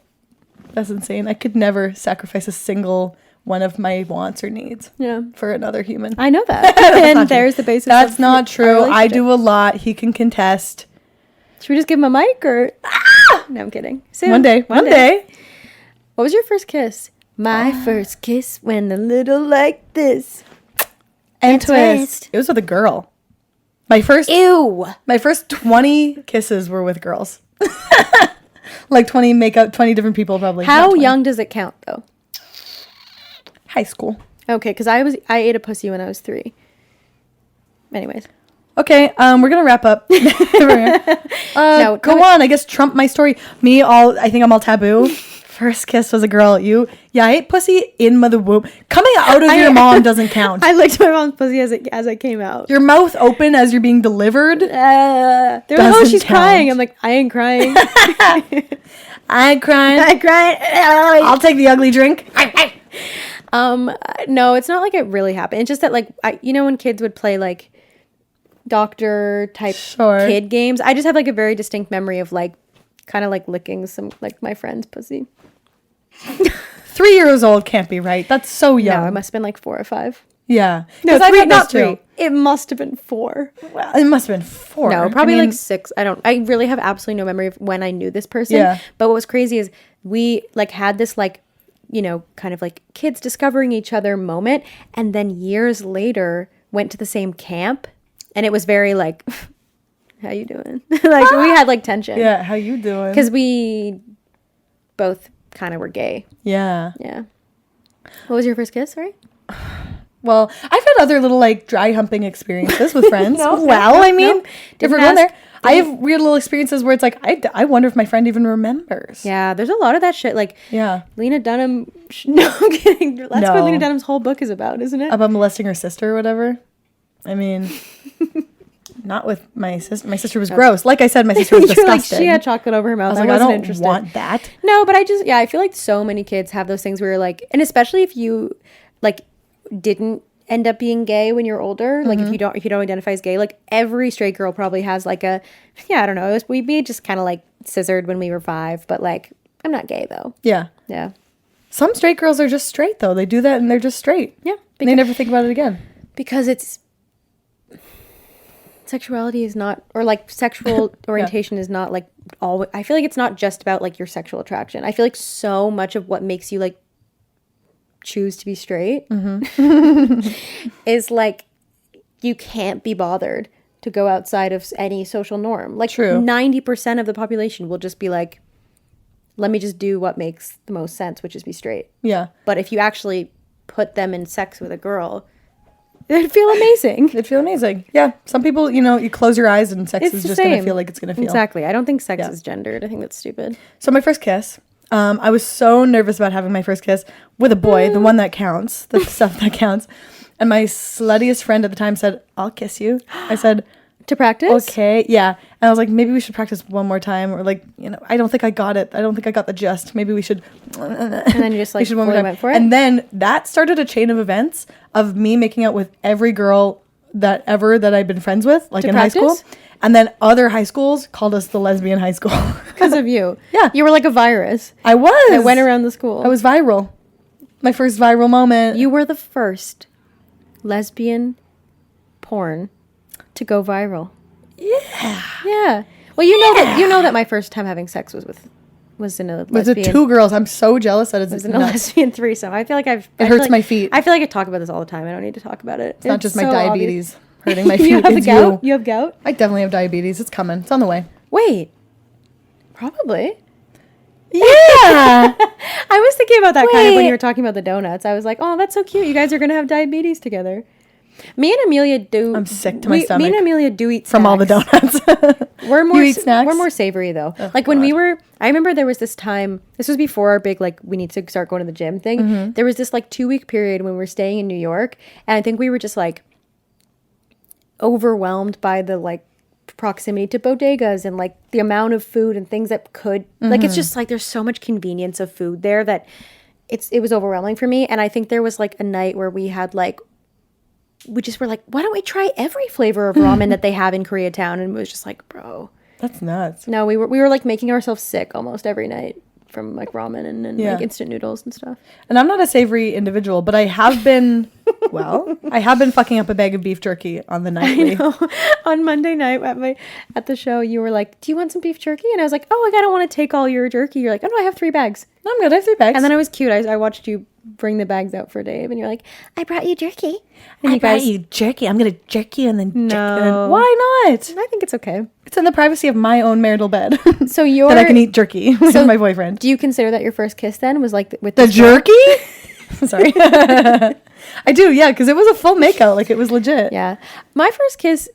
That's insane. I could never sacrifice a single one of my wants or needs for another human. I know that. And there's the basis. That's not our true. I relationship. do a lot. He can contest. Should we just give him a mic or? No, I'm kidding. Soon. One day. What was your first kiss? My first kiss went a little like this. And twist. It was with a girl. My first Ew. my first 20 kisses were with girls. Like 20 different people probably. Not How 20. young does it count though? High school. Okay, because I ate a pussy when I was 3. Anyways. Okay, we're gonna wrap up. No, Go on. I guess trump my story. I think I'm all taboo. First kiss was a girl. I ate pussy in mother womb. Coming out of your mom doesn't count. I licked my mom's pussy as I came out. Your mouth open as you're being delivered. They're like, oh, Doesn't she's count. crying. I'm like, I ain't crying. I ain't crying. I cried. I'll take the ugly drink. No, it's not like it really happened. It's just that like when kids would play like doctor type Sure. kid games, I just have like a very distinct memory of like kind of like licking some like my friend's pussy. 3 years old can't be right. That's so young. No, it must have been like 4 or 5. Yeah. No, I've had not those too. 3. It must have been 4. Well, it must have been 4. No, probably I mean, like 6. I really have absolutely no memory of when I knew this person. Yeah. But what was crazy is we like had this like, kind of like kids discovering each other moment. And then years later went to the same camp. And it was very like, how you doing? Like we had like tension. Yeah, how you doing? Because we both kind of were gay. Yeah. Yeah. What was your first kiss? Sorry. Well, I've had other little like dry humping experiences with friends. No, I mean, if Didn't we're going ask. there, I have weird little experiences where it's like, I wonder if my friend even remembers. Yeah, there's a lot of that shit. Like, Yeah. Lena Dunham. No, I'm kidding. That's No. what Lena Dunham's whole book is about, isn't it? About molesting her sister or whatever. I mean, not with my sister. My sister was gross. Like I said, my sister was You're like, disgusting. she had chocolate over her I mouth. was I like, I wasn't don't interested. want that. No, but I feel like so many kids have those things where you're like, and especially if you like didn't end up being gay when you're older, like if you don't identify as gay, like every straight girl probably has like I don't know. We just kind of like scissored when we were 5, but like I'm not gay though. Yeah. Yeah. Some straight girls are just straight though. They do that and they're just straight. Yeah. And they never think about it again. Because it's sexuality is not, or like sexual orientation is not like all. I feel like it's not just about like your sexual attraction. I feel like so much of what makes you like choose to be straight is like you can't be bothered to go outside of any social norm. Like True. 90% of the population will just be like, let me just do what makes the most sense, which is be straight. Yeah. But if you actually put them in sex with a girl, it'd feel amazing. It'd feel amazing. Yeah. Some people, you close your eyes and sex It's is the just going to same. feel like it's going to feel. Exactly. I don't think sex Yeah. is gendered. I think that's stupid. So my first kiss, I was so nervous about having my first kiss with a boy, the one that counts, the stuff that counts. And my sluttiest friend at the time said, I'll kiss you. I said, To practice? okay, yeah. And I was like, maybe we should practice one more time. Or like, I don't think I got it. I don't think I got the gist. Maybe we should. And then you just like we should one more fully time. went for it? And then that started a chain of events of me making out with every girl that I'd been friends with, like To in high practice? school. And then other high schools called us the lesbian high school. Because of you. Yeah. You were like a virus. I was. That went around the school. I was viral. My first viral moment. You were the first lesbian porn to go viral. Yeah. Yeah. Well, you know that my first time having sex was in a With lesbian. the 2 girls. I'm so jealous that it's was in a nuts. lesbian threesome. I feel like It hurts my feet. I feel like I talk about this all the time. I don't need to talk about it. It's not just my so diabetes obvious. hurting my feet. You have the It's gout? You have gout? I definitely have diabetes. It's coming. It's on the way. Wait. Probably. Yeah. I was thinking about that kind of when Wait. you were talking about the donuts. I was like, oh, that's so cute. You guys are going to have diabetes together. Me and Amelia do. I'm sick to my stomach Me and Amelia do eat from all the snacks. donuts. We're more You eat snacks? We're more savory though. Oh, like when we God. were, I remember there was this time. This was before our big like we need to start going to the gym thing. Mm-hmm. There was this like 2-week period when we were staying in New York, and I think we were just like overwhelmed by the like proximity to bodegas and like the amount of food and things that could like it's just like there's so much convenience of food there that it was overwhelming for me. And I think there was like a night where we had like we just were like, why don't we try every flavor of ramen that they have in Koreatown? And it was just like, bro, That's nuts. no, we were like making ourselves sick almost every night from like ramen and Yeah. like instant noodles and stuff. And I'm not a savory individual, but I have been, I have been fucking up a bag of beef jerky on the nightly. On Monday night at the show, you were like, do you want some beef jerky? And I was like, oh, I don't want to take all your jerky. You're like, oh no, I have 3 bags. No, I'm good. I have 3 bags. And then I was cute. I watched you bring the bags out for Dave, and you're like, I brought you jerky. And I brought you jerky. I'm gonna jerk you and then No. Why not? I think it's okay. It's in the privacy of my own marital bed. So you're that I can eat jerky with my boyfriend. Do you consider that your first kiss then was like with The this girl? jerky? Sorry. I do, yeah, because it was a full makeout. Like, it was legit. Yeah. My first kiss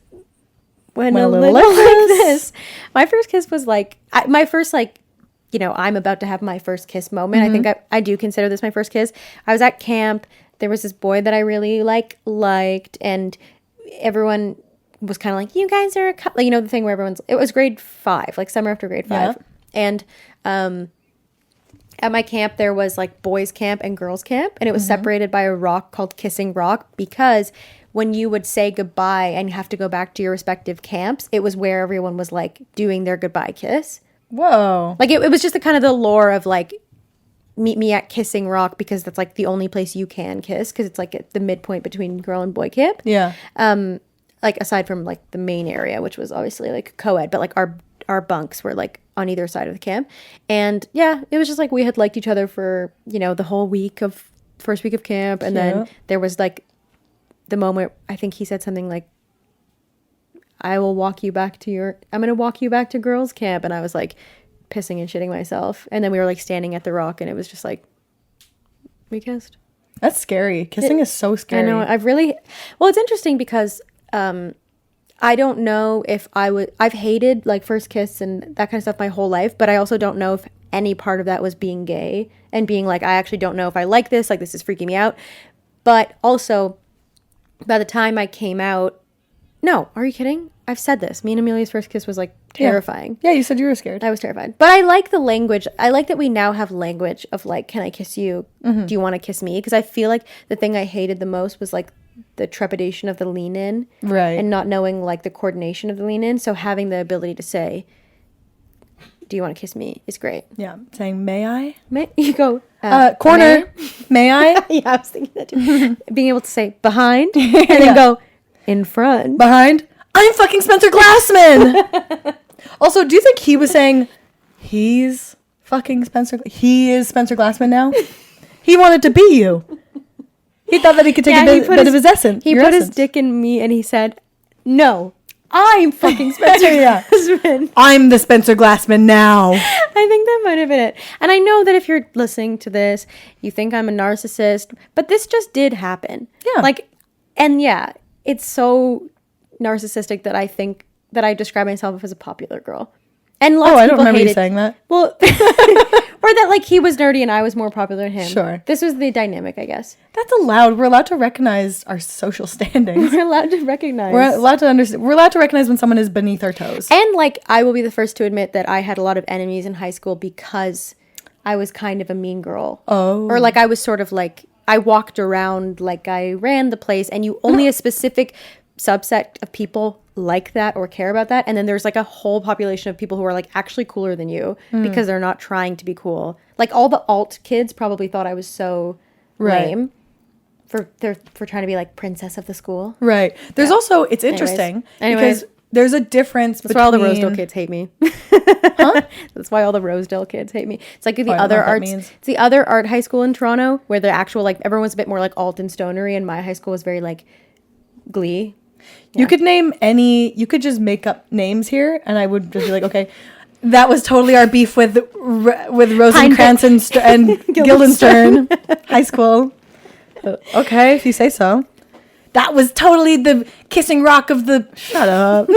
went Went a little like this. My first kiss was like, my first, like, you know, I'm about to have my first kiss moment. I think I do consider this my first kiss. I was at camp. There was this boy that I really liked, and everyone was kind of like, you guys are a couple. You know, the thing where it was grade 5, like summer after grade 5. Yeah. And at my camp, there was like boys camp and girls camp, and it was separated by a rock called Kissing Rock, because when you would say goodbye and you have to go back to your respective camps, it was where everyone was like doing their goodbye kiss. Whoa. Like it was just the kind of the lore of like, meet me at Kissing Rock, because that's like the only place you can kiss, because it's like at the midpoint between girl and boy camp. Yeah. Like aside from like the main area, which was obviously like co-ed, but like our bunks were like on either side of the camp. And yeah, it was just like we had liked each other for, you know, the whole first week of camp. And then there was like the moment, I think he said something like, I'm going to walk you back to girls camp. And I was like pissing and shitting myself. And then we were like standing at the rock, and it was just like, we kissed. That's scary. Kissing is so scary. I know. Well, it's interesting because I don't know if I've hated like first kiss and that kind of stuff my whole life, but I also don't know if any part of that was being gay and being like, I actually don't know if I like this is freaking me out. But also, by the time I came out, no, are you kidding? I've said this. Me and Amelia's first kiss was like terrifying. Yeah, you said you were scared. I was terrified. But I like the language. I like that we now have language of like, can I kiss you? Do you want to kiss me? Because I feel like the thing I hated the most was like the trepidation of the lean in. Right. And not knowing like the coordination of the lean in. So having the ability to say, do you want to kiss me is great. Yeah. Saying, may I? You go, corner. May I? Yeah, I was thinking that too. Being able to say behind and then go in front. Behind. I'm fucking Spencer Glassman. Also, do you think he was saying he's fucking Spencer? He is Spencer Glassman now? He wanted to be you. He thought that he could take a bit of his essence. He put his dick in me and he said, no, I'm fucking Spencer Glassman. I'm the Spencer Glassman now. I think that might have been it. And I know that if you're listening to this, you think I'm a narcissist, but this just did happen. Yeah. Like, and yeah, it's so narcissistic that I think that I describe myself as a popular girl. And lots of people I don't remember hated, you saying that. Well, or that like he was nerdy and I was more popular than him. Sure. This was the dynamic, I guess. That's allowed. We're allowed to recognize our social standings. We're allowed to recognize. We're allowed to understand. We're allowed to recognize when someone is beneath our toes. And like, I will be the first to admit that I had a lot of enemies in high school because I was kind of a mean girl. Oh. Or like I was sort of like, I walked around like I ran the place, and you only a specific subset of people like that or care about that, and then there's like a whole population of people who are like actually cooler than you because they're not trying to be cool. Like all the alt kids probably thought I was so lame for trying to be like princess of the school. Right. There's also, it's interesting because there's a difference between... That's why all the Rosedale kids hate me. Huh? That's why all the Rosedale kids hate me. It's like the other arts. It's the other art high school in Toronto where the actual like everyone was a bit more like alt and stonery, and my high school was very like Glee. Yeah. You could name you could just make up names here, and I would just be like, okay, that was totally our beef with Rosencrantz and Guildenstern High School. Okay, if you say so. That was totally the Kissing Rock of the... Shut up.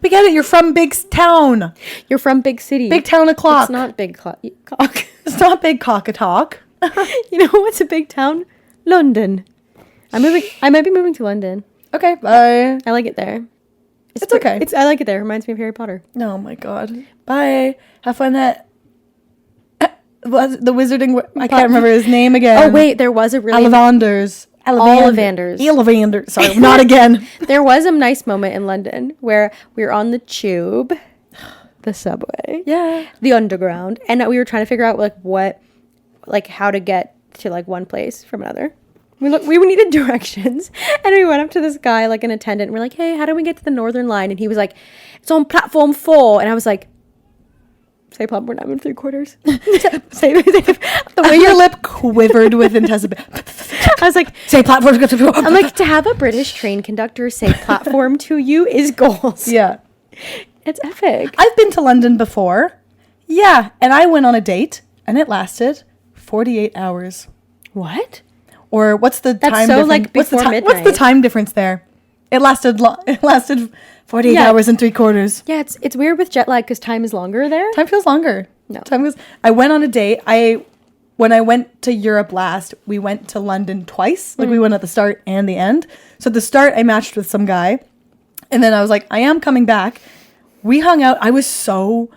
We get it. You're from big town. You're from big city. Big town o'clock. It's not big cock. It's not big cock a talk. You know what's a big town? London. I might be moving to London. Okay, bye. I like it there. It's okay. I like it there. It reminds me of Harry Potter. Oh my god. Bye. Have fun at the wizarding... I can't remember his name again. Oh wait, there was a really... Ollivanders. Sorry, not again. There was a nice moment in London where we were on the tube, the subway, the underground, and we were trying to figure out how to get to like one place from another. We needed directions, and we went up to this guy, like an attendant, and we're like, hey, how do we get to the Northern Line? And he was like, it's on platform 4. And I was like, Say platform 9 3/4. Say the way your lip quivered with anticipation. I was like, say platform. I'm like, to have a British train conductor say platform to you is goals. Yeah. It's epic. I've been to London before. Yeah. And I went on a date and it lasted 48 hours. What? Or what's the That's time so, difference? like, What's the before What's the midnight. time difference there? It lasted 48 Yeah. hours and 3/4. Yeah, it's weird with jet lag because time is longer there. Time feels longer. No. I went on a date. When I went to Europe last, we went to London twice. Like we went at the start and the end. So at the start, I matched with some guy. And then I was like, I am coming back. We hung out. I was so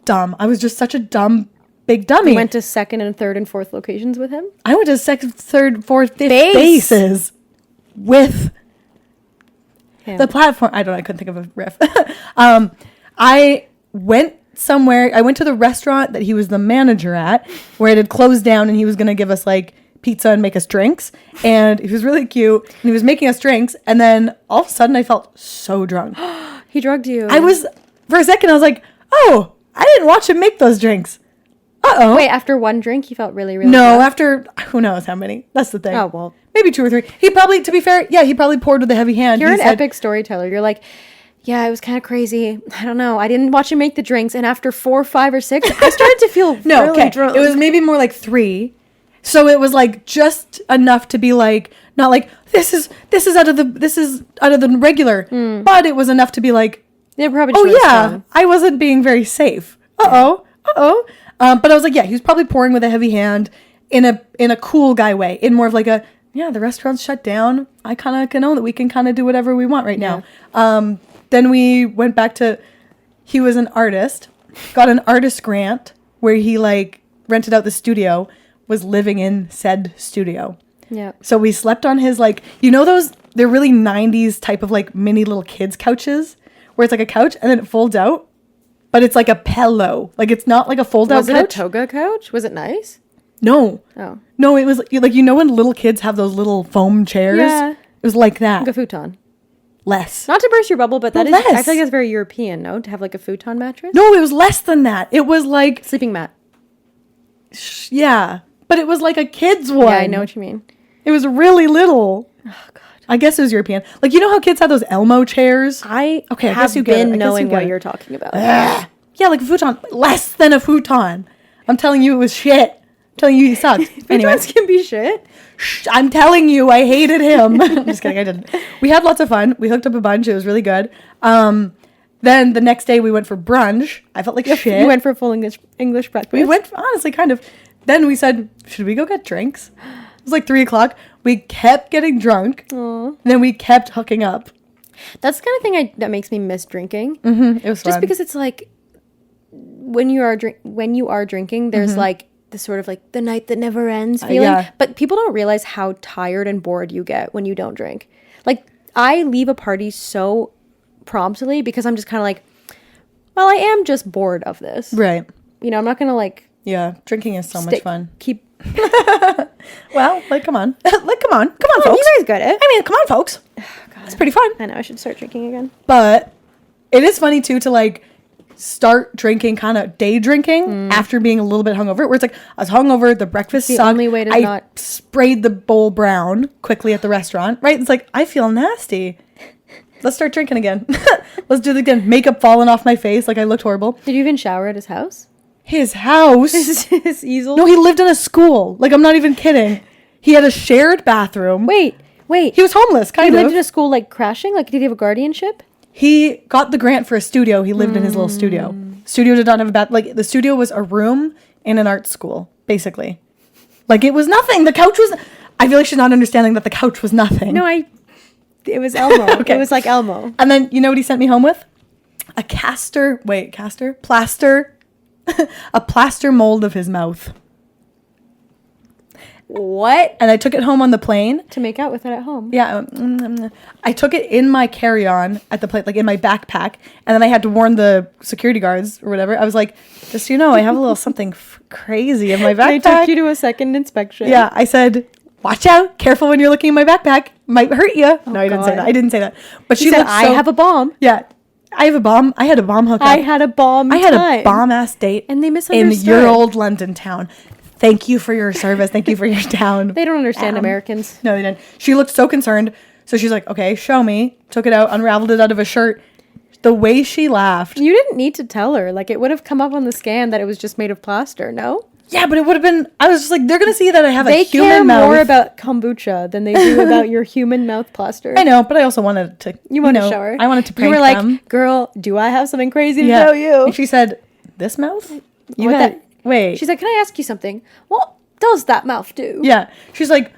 dumb. I was just such a dumb, big dummy. You went to second and third and fourth locations with him? I went to second, third, fourth, fifth Base. bases with Yeah. the platform. I couldn't think of a riff. I went somewhere. I went to the restaurant that he was the manager at, where it had closed down, and he was going to give us like pizza and make us drinks. And he was really cute, and he was making us drinks. And then all of a sudden, I felt so drunk. He drugged you. For a second, I was like, oh, I didn't watch him make those drinks. Uh-oh. Wait, after one drink, you felt really, really No, drunk? after who knows how many. That's the thing. Oh, well. Maybe 2 or 3. He probably, to be fair, yeah, he probably poured with a heavy hand. You're He an said- epic storyteller. You're like, yeah, it was kind of crazy. I don't know. I didn't watch him make the drinks. And after 4, 5, or 6, I started to feel No, really okay. drunk. It was maybe more like 3. So it was like just enough to be like, not like this is out of the regular, but it was enough to be like, Yeah, probably oh just really yeah, strong. I wasn't being very safe. But I was like, yeah, he was probably pouring with a heavy hand in a cool guy way, in more of like a, yeah, the restaurant's shut down. I kind of can own that we can kind of do whatever we want right now. Then we went back to, he was an artist, got an artist grant where he like rented out the studio, was living in said studio. Yeah. So we slept on his like, you know those, they're really 90s type of like mini little kids couches where it's like a couch and then it folds out, but it's like a pillow. Like it's not like a fold out Was it couch. a toga couch? Was it nice? No. Oh. No, it was like, you know when little kids have those little foam chairs? Yeah. It was like that. Like a futon. Less. Not to burst your bubble, but that is, Less. I feel like that's very European, no? To have like a futon mattress? No, it was less than that. It was like, Sleeping mat. yeah, but it was like a kid's one. Yeah, I know what you mean. It was really little. Oh, God. I guess it was European. Like, you know how kids have those Elmo chairs? I Okay, I have guess you get it. I been guess knowing you get what it. you're talking about. Yeah, like a futon. Less than a futon. I'm telling you, it was shit. I'm telling you, he sucked. Anyway, Futons can be shit. I'm telling you, I hated him. I'm just kidding, I didn't. We had lots of fun. We hooked up a bunch. It was really good. Then the next day we went for brunch. I felt like shit. You went for a full English breakfast. We went, honestly, kind of. Then we said, should we go get drinks? It was like 3:00. We kept getting drunk. Aw. And then we kept hooking up. That's the kind of thing that makes me miss drinking. It was Just fun. because it's like when you are drinking, there's like the sort of like the night that never ends feeling. yeah. But people don't realize how tired and bored you get when you don't drink. Like I leave a party so promptly because I'm just kind of like, well, I am just bored of this. Right. You know, I'm not gonna like Yeah. Drinking is so much fun. Keep. Well, like, come on. Come on, Oh, folks. you guys got it. I mean, come on, folks. It's pretty fun. I know I should start drinking again. But it is funny, too, to, like, start drinking, kind of day drinking after being a little bit hungover. Where it's like, I was hungover, the breakfast The sucked. only way to I not- sprayed the bowl brown quickly at the restaurant, right? It's like, I feel nasty. Let's start drinking again. Let's do it again. Makeup falling off my face. Like, I looked horrible. Did you even shower at his house? His house. His easel. No, he lived in a school. Like, I'm not even kidding. He had a shared bathroom. Wait. He was homeless, He kind lived of. in a school like crashing. Like, did he have a guardianship? He got the grant for a studio. He lived in his little studio. Studio did not have a bath. Like, the studio was a room in an art school, basically. Like, it was nothing. The couch was... I feel like she's not understanding that the couch was nothing. No, it was Elmo. Okay. It was like Elmo. And then, you know what he sent me home with? A plaster... a plaster mold of his mouth. What? And I took it home on the plane. To make out with it at home. Yeah, I took it in my carry-on at the plane, like in my backpack, and then I had to warn the security guards or whatever. I was like, just so you know, I have a little something crazy in my They backpack. took you to a second inspection. Yeah, I said, watch out, careful when you're looking in my backpack, might hurt you. No, I didn't say God. that. I didn't say that. But She she said, looked I so, have a bomb. yeah, I had a bomb hookup. I had a bomb ass date. And they in misunderstood. your old London town. Thank you for your service. Thank you for your town. They don't understand Americans. No, they didn't. She looked so concerned. So she's like, okay, show me. Took it out, unraveled it out of a shirt. The way she laughed. You didn't need to tell her. Like, it would have come up on the scan that it was just made of plaster, no? Yeah, but it would have been, I was just like, they're going to see that I have They a human care mouth. more about kombucha than they do about your human mouth plaster. I know, but I also wanted to, You wanted to show her. I wanted to prank You were like, them. girl, do I have something crazy to show you? And she said, this mouth? You What had, wait. She's like, can I ask you something? What does that mouth do? Yeah. She's like,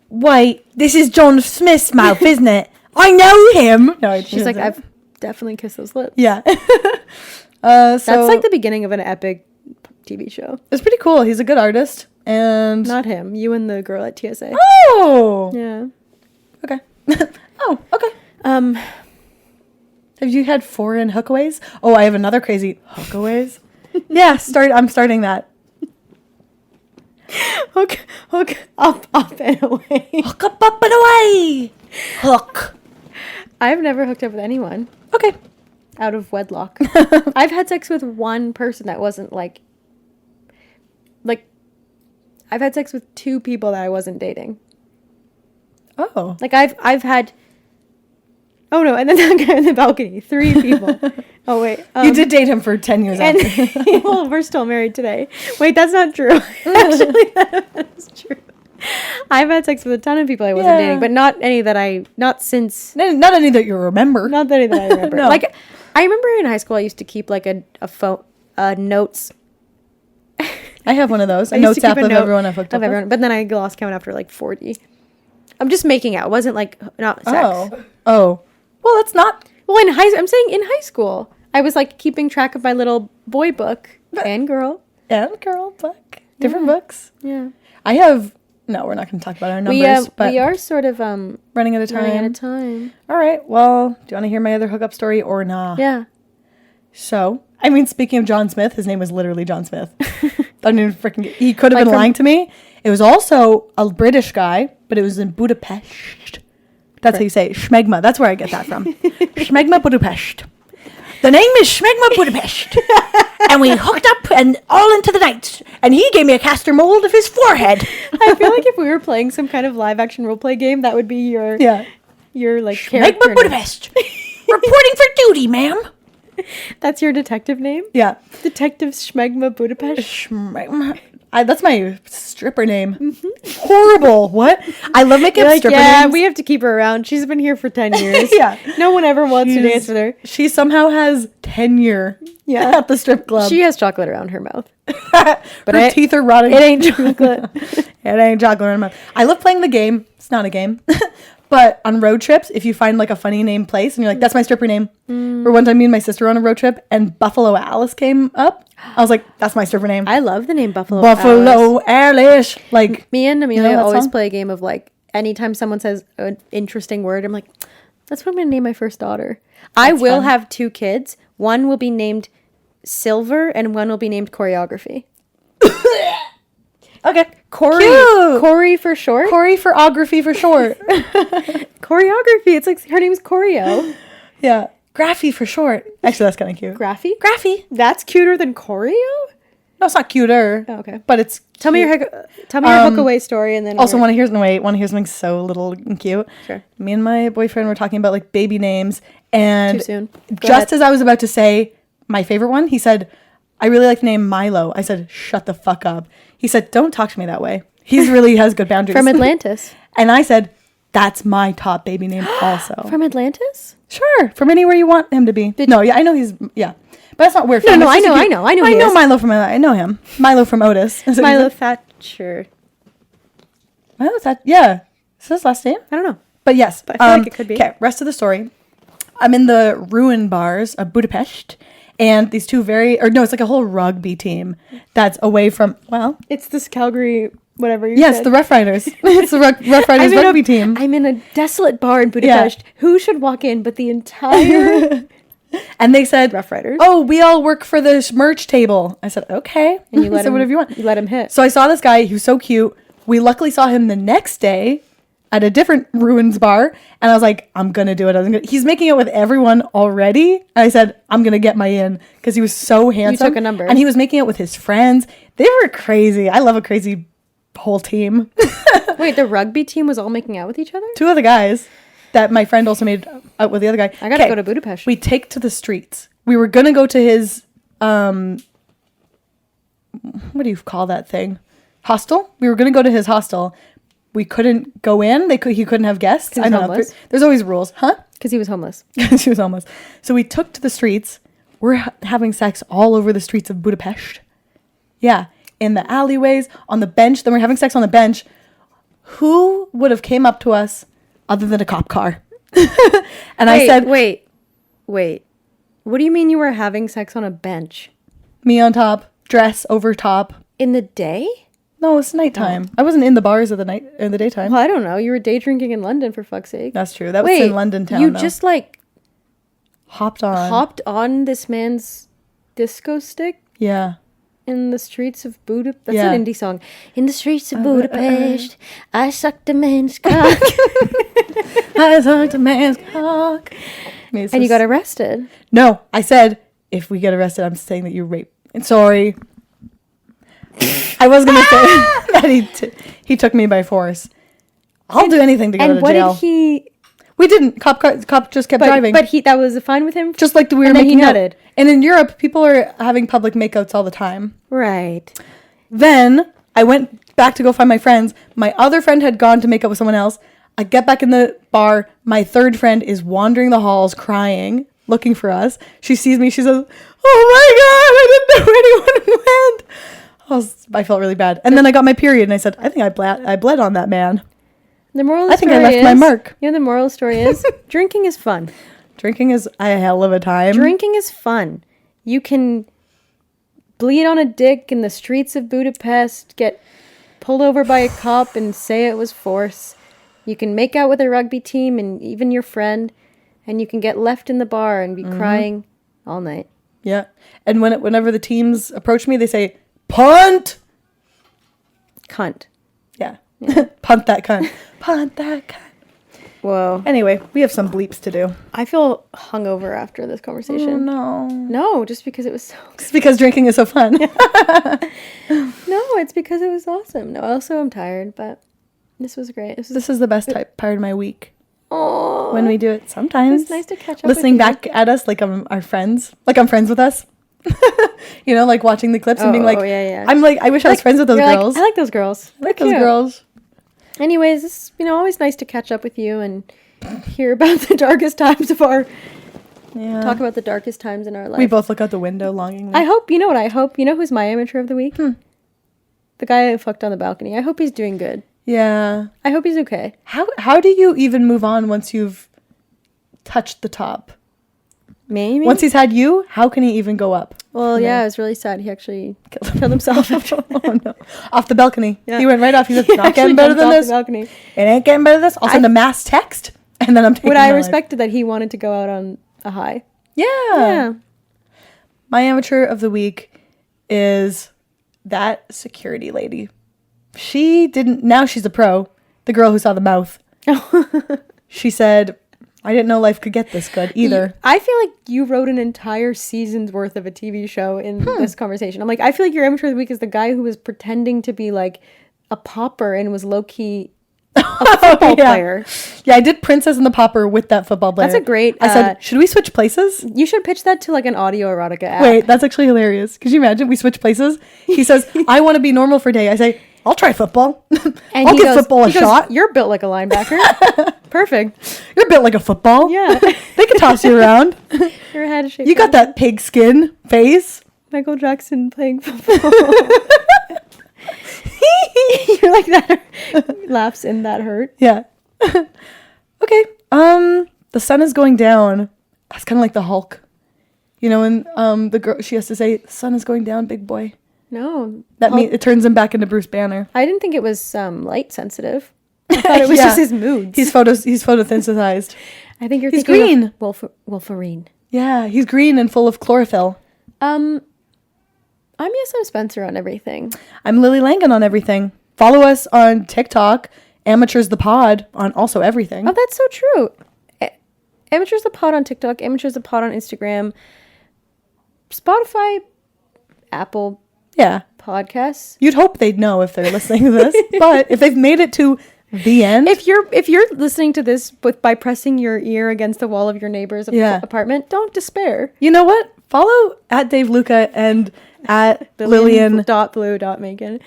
wait, this is John Smith's mouth, isn't it? I know him. No, She's like, I've definitely kissed those lips. Yeah. That's like the beginning of an epic TV show. It's pretty cool. He's a good artist. And Not him. You and the girl at TSA. oh, Yeah. okay. Oh, okay. Have you had foreign hookaways? Oh, I have another crazy hookaways. Yeah, I'm starting that. Hook up and away. Hook up and away. Hook. I've never hooked up with anyone Okay. out of wedlock. I've had sex with one person that wasn't like I've had sex with two people that I wasn't dating. Oh. Like I've had oh no, and then that guy on the balcony, 3 people. Oh wait, You did date him for 10 years and after. well, we're still married today. Wait, that's not true. Actually, that's true. I've had sex with a ton of people I wasn't dating, but not any that not since. Not any that you remember. Not any that I remember. No. Like I remember in high school, I used to keep like a phone notes. I have one of those. A I used notes to keep app a of note everyone I've hooked up of everyone, but then I lost count after like 40. I'm just making out. It wasn't like not with. sex. Oh. Well, that's not. Well, I'm saying in high school, I was like keeping track of my little boy book and girl. And girl book. Different books. Yeah. I have. No, we're not going to talk about our numbers. But We are sort of running out of time. running out of time. All right. Well, do you want to hear my other hookup story or not? Yeah. So, I mean, speaking of John Smith, his name was literally John Smith. I didn't even freaking. He could have Like been from- lying to me. It was also a British guy, but it was in Budapest. That's how you say it. Schmegma. That's where I get that from. Schmegma Budapest. The name is Schmegma Budapest. And we hooked up and all into the night. And he gave me a castor mold of his forehead. I feel like if we were playing some kind of live action role play game, that would be your like character Schmegma name. Budapest. Reporting for duty, ma'am. That's your detective name? Yeah. Detective Schmegma Budapest. Schmegma. That's my stripper name. Horrible. What? I love making up Like, stripper yeah, names. we have to keep her around. She's been here for 10 years. Yeah. No one ever wants to dance with her. She somehow has tenure Yeah. at the strip club. She has chocolate around her mouth. but her teeth are rotting. It ain't chocolate. It ain't chocolate in my mouth. I love playing the game. It's not a game. But on road trips, if you find like a funny name place and you're like, that's my stripper name. Or one time me and my sister were on a road trip and Buffalo Alice came up. I was like, that's my stripper name. I love the name Buffalo Alice. Buffalo Alice. Like, Me and Amelia that always song? play a game of like, anytime someone says an interesting word, I'm like, that's what I'm going to name my first daughter. I will have 2 kids. One will be named Silver and one will be named Choreography. okay. Corey. Cute. Corey for short. Corey for ography for short. Choreography. It's like her name's Choreo. Yeah. Graphy for short. Actually, that's kind of cute. Graphy? Graphy. That's cuter than Choreo? No, it's not cuter. Oh, okay. But it's Tell me your hook away story and then Also want to hear something so little and cute. Sure. Me and my boyfriend were talking about like baby names and Too soon. Go just ahead. as I was about to say my favorite one, he said, I really like the name Milo. I said, shut the fuck up. He said, don't talk to me that way. He really has good boundaries. From Atlantis. And I said, that's my top baby name also. From Atlantis? Sure. From anywhere you want him to be. No, yeah, I know he's, yeah. But that's not weird. No, It's I just know a he I know is. Milo from, I know him. Milo from Otis. Is it- Milo Thatcher. Milo, that, yeah. Is his last name? I don't know. But yes. But I feel like it could be. Okay, rest of the story. I'm in the ruin bars of Budapest, and these two it's like a whole rugby team that's away from, well, It's this Calgary, whatever you yes, said. the Rough Riders. It's the Rough Riders rugby team. I'm in a desolate bar in Budapest. Who should walk in but the entire And they said, Rough Riders? oh, we all work for this merch table. I said, okay. And you let so him, whatever you want. You let him hit. So I saw this guy. He was so cute. We luckily saw him the next day. at a different ruins bar, and I was like, I'm gonna do it. He's making it with everyone already. And I said, I'm gonna get my in because he was so handsome. You took a number. And he was making it with his friends. They were crazy. I love a crazy whole team. Wait, the rugby team was all making out with each other? Two of the guys that my friend also made out with the other guy. I gotta go to Budapest. We take to the streets. We were gonna go to his what do you call that thing? Hostel? We were gonna go to his hostel. We couldn't go in. He couldn't have guests. I know. There's always rules, huh? Because he was homeless. She was homeless. So we took to the streets. We're having sex all over the streets of Budapest. Yeah, in the alleyways, on the bench. Then we're having sex on the bench. Who would have came up to us other than a cop car? And I said, wait. What do you mean you were having sex on a bench? Me on top, dress over top. In the day? No, it's nighttime. I wasn't in the bars in the daytime. Well, I don't know. You were day drinking in London, for fuck's sake. That's true. That was in London town. You though. just like hopped on this man's disco stick? Yeah. In the streets of Budapest. That's Yeah. an indie song. In the streets of Budapest, I sucked a man's cock. I sucked a man's cock. And you got arrested. No, I said, if we get arrested, I'm saying that you raped. And sorry. I was going to say that he took me by force. I'll do anything to go to jail. And what did he... We didn't. Cop just kept driving. But that was fine with him? Just like we were and making he out. nutted. And in Europe, people are having public makeouts all the time. Right. Then I went back to go find my friends. My other friend had gone to make out with someone else. I get back in the bar. My third friend is wandering the halls crying, looking for us. She sees me. She says, oh my God, I didn't know anyone went. I felt really bad. And then I got my period and I said, I think I bled on that man. The moral of the story I left my mark. You know, the moral story is drinking is fun. Drinking is a hell of a time. Drinking is fun. You can bleed on a dick in the streets of Budapest, get pulled over by a cop and say it was force. You can make out with a rugby team and even your friend, and you can get left in the bar and be crying all night. Yeah. And whenever the teams approach me, they say, punt! Cunt. Yeah. Punt that cunt. Punt that cunt. Whoa. Anyway, we have some bleeps to do. I feel hungover after this conversation. Oh, no. No, just because it was so good. It's because drinking is so fun. No, it's because it was awesome. No, also I'm tired, but this was great. This is the best part of my week. Oh, when we do it sometimes. It's nice to catch up Listening with you. back at us like our friends. Like I'm friends with us. You know, like watching the clips and being like, yeah. I'm like, I wish I was friends with those girls. I like those girls. I like those girls. Anyways, it's, always nice to catch up with you and hear about the darkest times of our... Yeah. Talk about the darkest times in our life. We both look out the window longingly. I hope, you know what I hope? You know who's my amateur of the week? The guy I fucked on the balcony. I hope he's doing good. Yeah. I hope he's okay. How do you even move on once you've touched the top? Maybe. Once he's had you, how can he even go up? Well, yeah, it was really sad. He actually killed himself. Oh, no. Off the balcony. Yeah. He went right off. He said, not getting better than this. The balcony. It ain't getting better than this. I'll send a mass text, and then I'm taking What I my respected that he wanted to go out on a high. Yeah. My amateur of the week is that security lady. She didn't... Now she's a pro. The girl who saw the mouth. She said... I didn't know life could get this good either. I feel like you wrote an entire season's worth of a TV show in this conversation. I'm like, I feel like your amateur of the week is the guy who was pretending to be like a pauper and was low-key a football player. Yeah, I did Princess and the Pauper with that football player. That's a great... I said, should we switch places? You should pitch that to like an audio erotica app. Wait, that's actually hilarious. Could you imagine? We switch places. He says, I want to be normal for a day. I say, I'll try football. And I'll give football a shot. You're built like a linebacker. Perfect. You're built like a football. Yeah. They can toss you around. Your head shape. You got that pig skin face. Michael Jackson playing football. You're like that. Laughs in that hurt. Yeah. Okay. The sun is going down. That's kind of like the Hulk. You know, when the girl, she has to say, the sun is going down, big boy. No. That means it turns him back into Bruce Banner. I didn't think it was light sensitive. I thought it was just his moods. He's photosynthesized. I think he's thinking green. Of Wolverine. Yeah, he's green and full of chlorophyll. I'm Spencer on everything. I'm Lily Langan on everything. Follow us on TikTok Amateurs the Pod on also everything. Oh, that's so true. Amateurs the Pod on TikTok, Amateurs the Pod on Instagram, Spotify, Apple Yeah. Podcasts. You'd hope they'd know if they're listening to this, but if they've made it to the end. If you're listening to this by pressing your ear against the wall of your neighbor's apartment, don't despair. You know what? Follow at Dave Luca and at Lillian. Blue.Macon.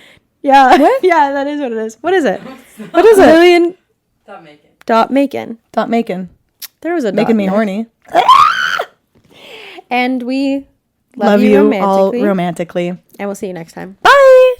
Yeah. What? Yeah, that is what it is. What is it? What is it? Lillian. Macon. Macon. There was a Making me there. horny. And we Love you all romantically. romantically. And we'll see you next time. Bye.